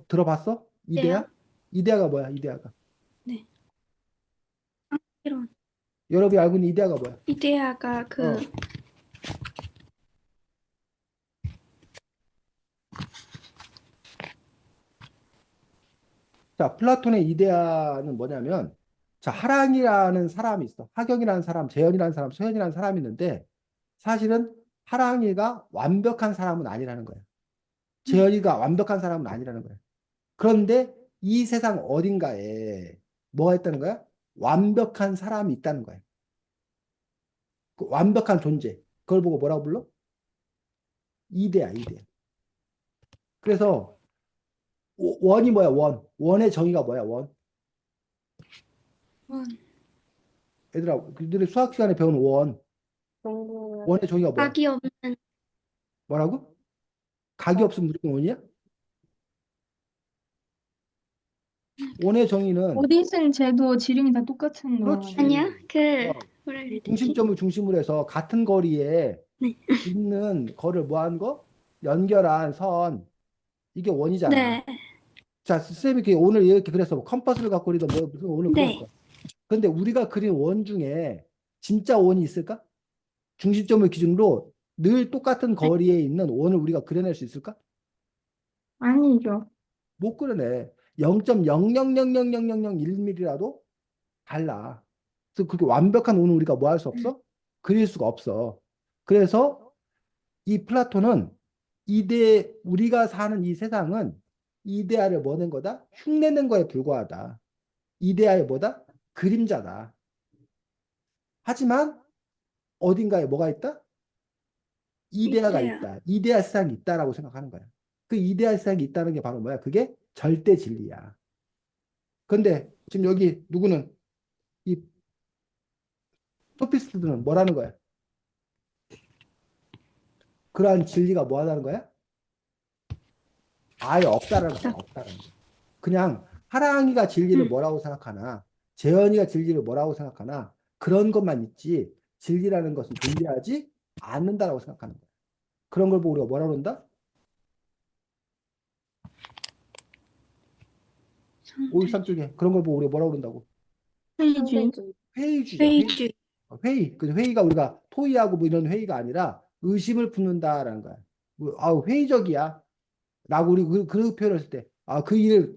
Speaker 1: 들어봤어? 이데아?
Speaker 5: 네요.
Speaker 1: 이데아가 뭐야? 이데아가.
Speaker 5: 네. 이런.
Speaker 1: 여러분이 알고 있는 이데아가 뭐야?
Speaker 5: 이데아가
Speaker 1: 어. 자, 플라톤의 이데아는 뭐냐면, 자, 하랑이라는 사람이 있어. 하경이라는 사람, 재현이라는 사람, 소현이라는 사람이 있는데, 사실은 하랑이가 완벽한 사람은 아니라는 거예요. 재현이가 완벽한 사람은 아니라는 거예요. 그런데 이 세상 어딘가에 뭐가 있다는 거야? 완벽한 사람이 있다는 거예요. 그 완벽한 존재. 그걸 보고 뭐라고 불러? 이데아, 이데아. 그래서 원이 뭐야, 원. 원의 정의가 뭐야, 원.
Speaker 5: 원.
Speaker 1: 얘들아, 그들이 수학 시간에 배운 원.
Speaker 3: 정보는
Speaker 1: 원의 정의가 뭐야?
Speaker 5: 각이 없는.
Speaker 1: 뭐라고? 각이 없으면 무조건 원이야? 원의 정의는
Speaker 4: 어디 쓴 제도 지름이 다 똑같은
Speaker 1: 그렇지.
Speaker 4: 거잖아요.
Speaker 5: 아니야? 그
Speaker 1: 어,
Speaker 5: 뭐라 그래야 되지?
Speaker 1: 중심점을 중심으로 해서 같은 거리에
Speaker 5: 네.
Speaker 1: 있는 거를 뭐 한 거? 연결한 선. 이게 원이잖아.
Speaker 5: 네.
Speaker 1: 자, 쌤이 오늘 이렇게 그래서 뭐 컴퍼스를 갖고 그리던 뭐 무슨 오늘
Speaker 5: 네.
Speaker 1: 그렸어. 근데 우리가 그린 원 중에 진짜 원이 있을까? 중심점을 기준으로 늘 똑같은 거리에 있는 원을 우리가 그려낼 수 있을까?
Speaker 4: 아니죠.
Speaker 1: 못 그려내. 0.0000001mm라도 달라. 그래서 그렇게 완벽한 원을 우리가 뭐 할 수 없어? 그릴 수가 없어. 그래서 이 플라톤은 우리가 사는 이 세상은 이데아를 뭐 낸 거다? 흉내낸 거에 불과하다. 이데아의 뭐다? 그림자다. 하지만 어딘가에 뭐가 있다? 이데아가
Speaker 5: 이데아.
Speaker 1: 있다. 이데아 세상이 있다라고 생각하는 거야. 그 이데아 세상이 있다는 게 바로 뭐야? 그게 절대 진리야. 근데 지금 여기 누구는 이 소피스트들은 뭐라는 거야? 그러한 진리가 뭐 하다는 거야? 아예 없다라는 거야. 없다라는 거야. 그냥 하랑이가 진리를 뭐라고 생각하나, 재현이가 진리를 뭐라고 생각하나 그런 것만 있지 진리라는 것은 존재하지 않는다라고 생각하는 거야. 그런 걸 보고 우리가 뭐라고 그런다? 513쪽에 그런 걸 보고 우리가 뭐라고 그런다고?
Speaker 4: 회의주의.
Speaker 3: 상대주의.
Speaker 1: 회의주의야. 회의.
Speaker 5: 회의주의.
Speaker 1: 회의. 그 회의가 우리가 토의하고 뭐 이런 회의가 아니라 의심을 품는다라는 거야. 회의적이야. 라고 우리 그 표현을 했을 때, 그 일을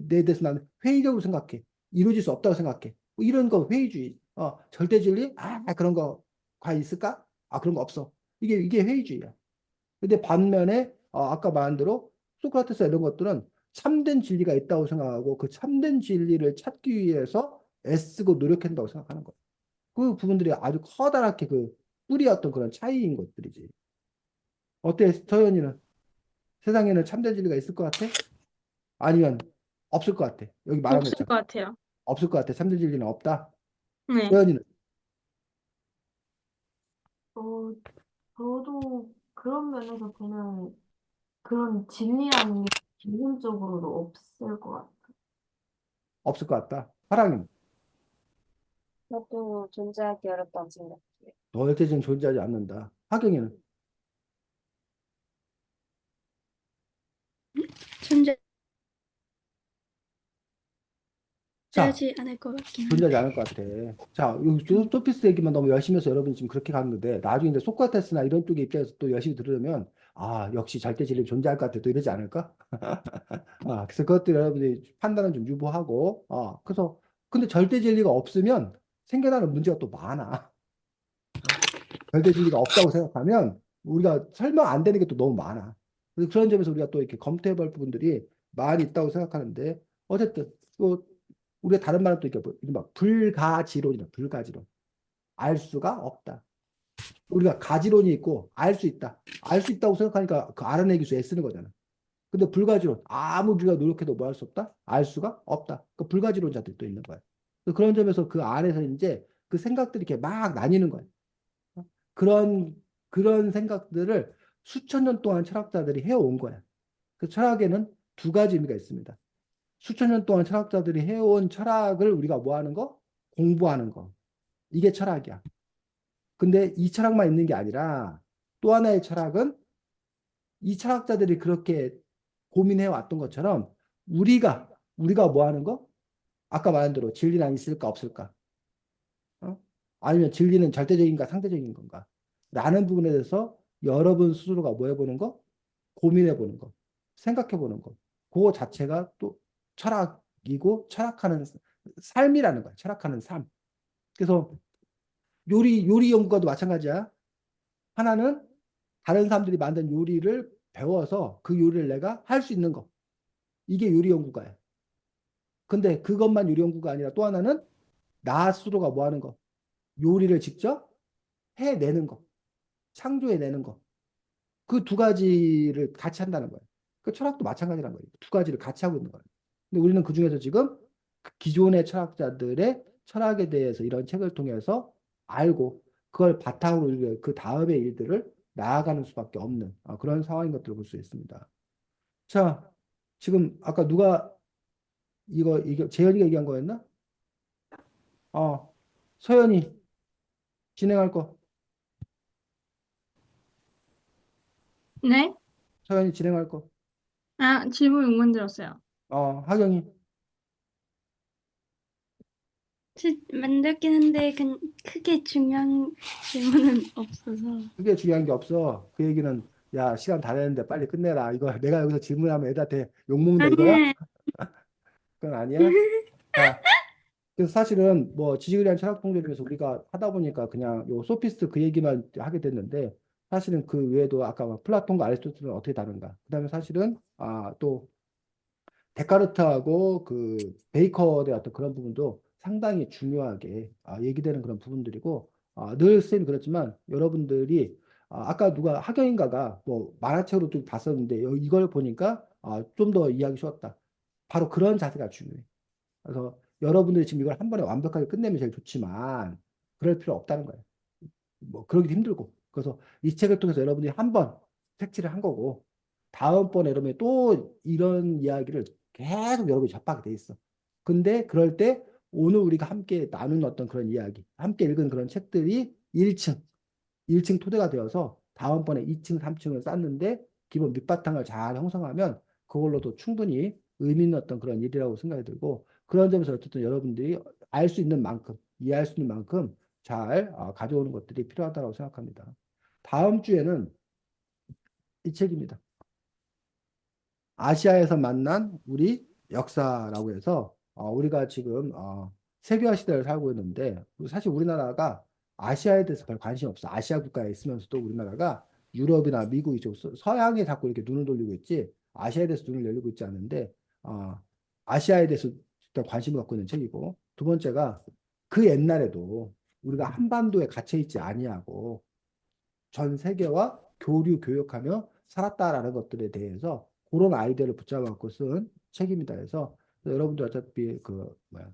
Speaker 1: 내 대해서 나는 회의적으로 생각해. 이루어질 수 없다고 생각해. 뭐 이런 거 회의주의. 절대 진리? 그런 거 과연 있을까? 그런 거 없어. 이게 회의주의야. 근데 반면에 아까 말한 대로 소크라테스 이런 것들은 참된 진리가 있다고 생각하고 그 참된 진리를 찾기 위해서 애쓰고 노력한다고 생각하는 거야. 그 부분들이 아주 커다랗게 그 뿌리였던 그런 차이인 것들이지. 어때, 서연이는? 세상에는 참된 진리가 있을 것 같아? 아니면 없을 것 같아? 여기 말한
Speaker 4: 없을
Speaker 1: 것처럼
Speaker 4: 것 같아요.
Speaker 1: 없을 것 같아. 참된 진리는 없다.
Speaker 4: 네.
Speaker 1: 서연이는
Speaker 2: 어, 저도 그런 면에서 보면 그런 진리라는 게 기본적으로도 없을 것 같아요.
Speaker 1: 없을 것 같다. 사랑이는
Speaker 3: 저도 존재하기 어렵다고 생각해요.
Speaker 1: 절대 지금 존재하지 않는다. 하경이는 자,
Speaker 5: 존재하지 않을 것 같긴 한데.
Speaker 1: 존재하지 않을 것 같아. 자, 여기 소피스 얘기만 너무 열심히 해서 여러분이 지금 그렇게 갔는데 나중에 이제 소크라테스나 이런 쪽의 입장에서 또 열심히 들으면 역시 절대 진리 존재할 것 같아. 또 이러지 않을까? 그래서 그것들 여러분들이 판단은 좀 유보하고 그래서 근데 절대 진리가 없으면 생겨나는 문제가 또 많아. 절대 진리가 없다고 생각하면 우리가 설명 안 되는 게 또 너무 많아. 그래서 그런 점에서 우리가 또 이렇게 검토해 볼 부분들이 많이 있다고 생각하는데 어쨌든 또 우리가 다른 말은 또 이렇게 이른바 불가지론이다. 불가지론. 알 수가 없다. 우리가 가지론이 있고 알 수 있다. 알 수 있다고 생각하니까 그 알아내기 위해서 애쓰는 거잖아. 근데 불가지론 아무 우리가 노력해도 뭐 할 수 없다? 알 수가 없다. 그 불가지론자들이 또 있는 거야. 그런 점에서 그 안에서 이제 그 생각들이 이렇게 막 나뉘는 거야. 그런 그런 생각들을 수천 년 동안 철학자들이 해온 거야. 그 철학에는 두 가지 의미가 있습니다. 수천 년 동안 철학자들이 해온 철학을 우리가 뭐 하는 거? 공부하는 거. 이게 철학이야. 근데 이 철학만 있는 게 아니라 또 하나의 철학은 이 철학자들이 그렇게 고민해 왔던 것처럼 우리가 뭐 하는 거? 아까 말한 대로 진리는 있을까 없을까? 어? 아니면 진리는 절대적인가 상대적인 건가? 라는 부분에 대해서 여러분 스스로가 뭐 해보는 거? 고민해 보는 거. 생각해 보는 거. 그거 자체가 또 철학이고 철학하는 삶이라는 거야. 철학하는 삶. 그래서 요리 연구가도 마찬가지야. 하나는 다른 사람들이 만든 요리를 배워서 그 요리를 내가 할 수 있는 거. 이게 요리 연구가야. 근데 그것만 요리 연구가 아니라 또 하나는 나 스스로가 뭐 하는 거. 요리를 직접 해내는 거. 창조해내는 거. 그 두 가지를 같이 한다는 거예요. 그 철학도 마찬가지란 거예요. 두 가지를 같이 하고 있는 거예요. 근데 우리는 그 중에서 지금 기존의 철학자들의 철학에 대해서 이런 책을 통해서 알고 그걸 바탕으로 그 다음의 일들을 나아가는 수밖에 없는 그런 상황인 것들을 볼 수 있습니다. 자, 지금 아까 누가 이거 재현이가 얘기한 거였나? 서현이 진행할 거.
Speaker 4: 네?
Speaker 1: 서현이 진행할 거.
Speaker 4: 질문 못 들었어요.
Speaker 1: 하경이
Speaker 5: 만들긴 한데 크게 중요한 질문은 없어서.
Speaker 1: 그게 중요한 게 없어. 그 얘기는 야 시간 다 됐는데 빨리 끝내라. 이거 내가 여기서 질문하면 애들한테 욕먹는다 이거야?
Speaker 5: 아니에요.
Speaker 1: 그건 아니야. 자, 그래서 사실은 뭐 지식에 대한 철학 통제에서 우리가 하다 보니까 그냥 요 소피스트 그 얘기만 하게 됐는데 사실은 그 외에도 아까 막 플라톤과 아리스토텔은 어떻게 다른가? 그다음에 사실은 또 데카르트하고 그 베이커의 어떤 그런 부분도 상당히 중요하게 얘기되는 그런 부분들이고 늘 쌤이 그렇지만 여러분들이 아까 누가 학영인가가 뭐 만화책으로 좀 봤었는데 이걸 보니까 좀 더 이해하기 쉬웠다. 바로 그런 자세가 중요해. 그래서 여러분들이 지금 이걸 한 번에 완벽하게 끝내면 제일 좋지만 그럴 필요 없다는 거예요. 뭐 그러기도 힘들고. 그래서 이 책을 통해서 여러분들이 한 번 색칠을 한 거고 다음번에 여러분이 또 이런 이야기를 계속 여러분이 접하게 돼 있어. 근데 그럴 때 오늘 우리가 함께 나눈 어떤 그런 이야기, 함께 읽은 그런 책들이 1층 토대가 되어서 다음번에 2층, 3층을 쌓는데 기본 밑바탕을 잘 형성하면 그걸로도 충분히 의미 있는 어떤 그런 일이라고 생각이 들고 그런 점에서 어쨌든 여러분들이 알 수 있는 만큼, 이해할 수 있는 만큼 잘 가져오는 것들이 필요하다고 생각합니다. 다음 주에는 이 책입니다. 아시아에서 만난 우리 역사라고 해서 우리가 지금 세계화 시대를 살고 있는데 사실 우리나라가 아시아에 대해서 별 관심이 없어. 아시아 국가에 있으면서도 우리나라가 유럽이나 미국 이쪽 서양에 자꾸 이렇게 눈을 돌리고 있지 아시아에 대해서 눈을 열리고 있지 않는데 아시아에 대해서 일단 관심을 갖고 있는 책이고 두 번째가 그 옛날에도 우리가 한반도에 갇혀 있지 아니하고 전 세계와 교류 교역하며 살았다라는 것들에 대해서 그런 아이디어를 붙잡아갖고 쓴 책입니다. 그래서 여러분들 어차피 그 뭐야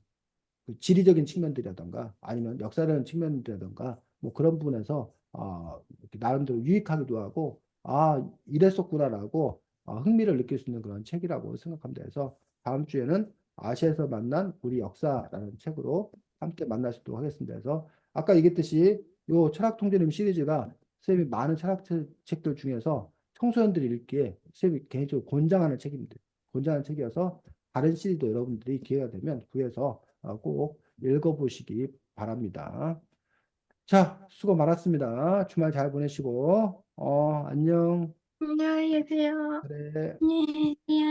Speaker 1: 그 지리적인 측면들이라던가 아니면 역사적인 측면들이라던가 뭐 그런 부분에서 이렇게 나름대로 유익하기도 하고 이랬었구나라고 흥미를 느낄 수 있는 그런 책이라고 생각합니다. 그래서 다음 주에는 아시아에서 만난 우리 역사라는 책으로 함께 만날 수 있도록 하겠습니다. 그래서 아까 얘기했듯이 요 철학통제림 시리즈가 선생님이 많은 책들 중에서 청소년들이 읽기에 선생님이 개인적으로 권장하는 책입니다. 권장하는 책이어서 다른 시리즈도 여러분들이 기회가 되면 구해서 꼭 읽어보시기 바랍니다. 자, 수고 많았습니다. 주말 잘 보내시고, 안녕.
Speaker 4: 안녕히 계세요.
Speaker 1: 그래.
Speaker 5: 안녕히 계세요.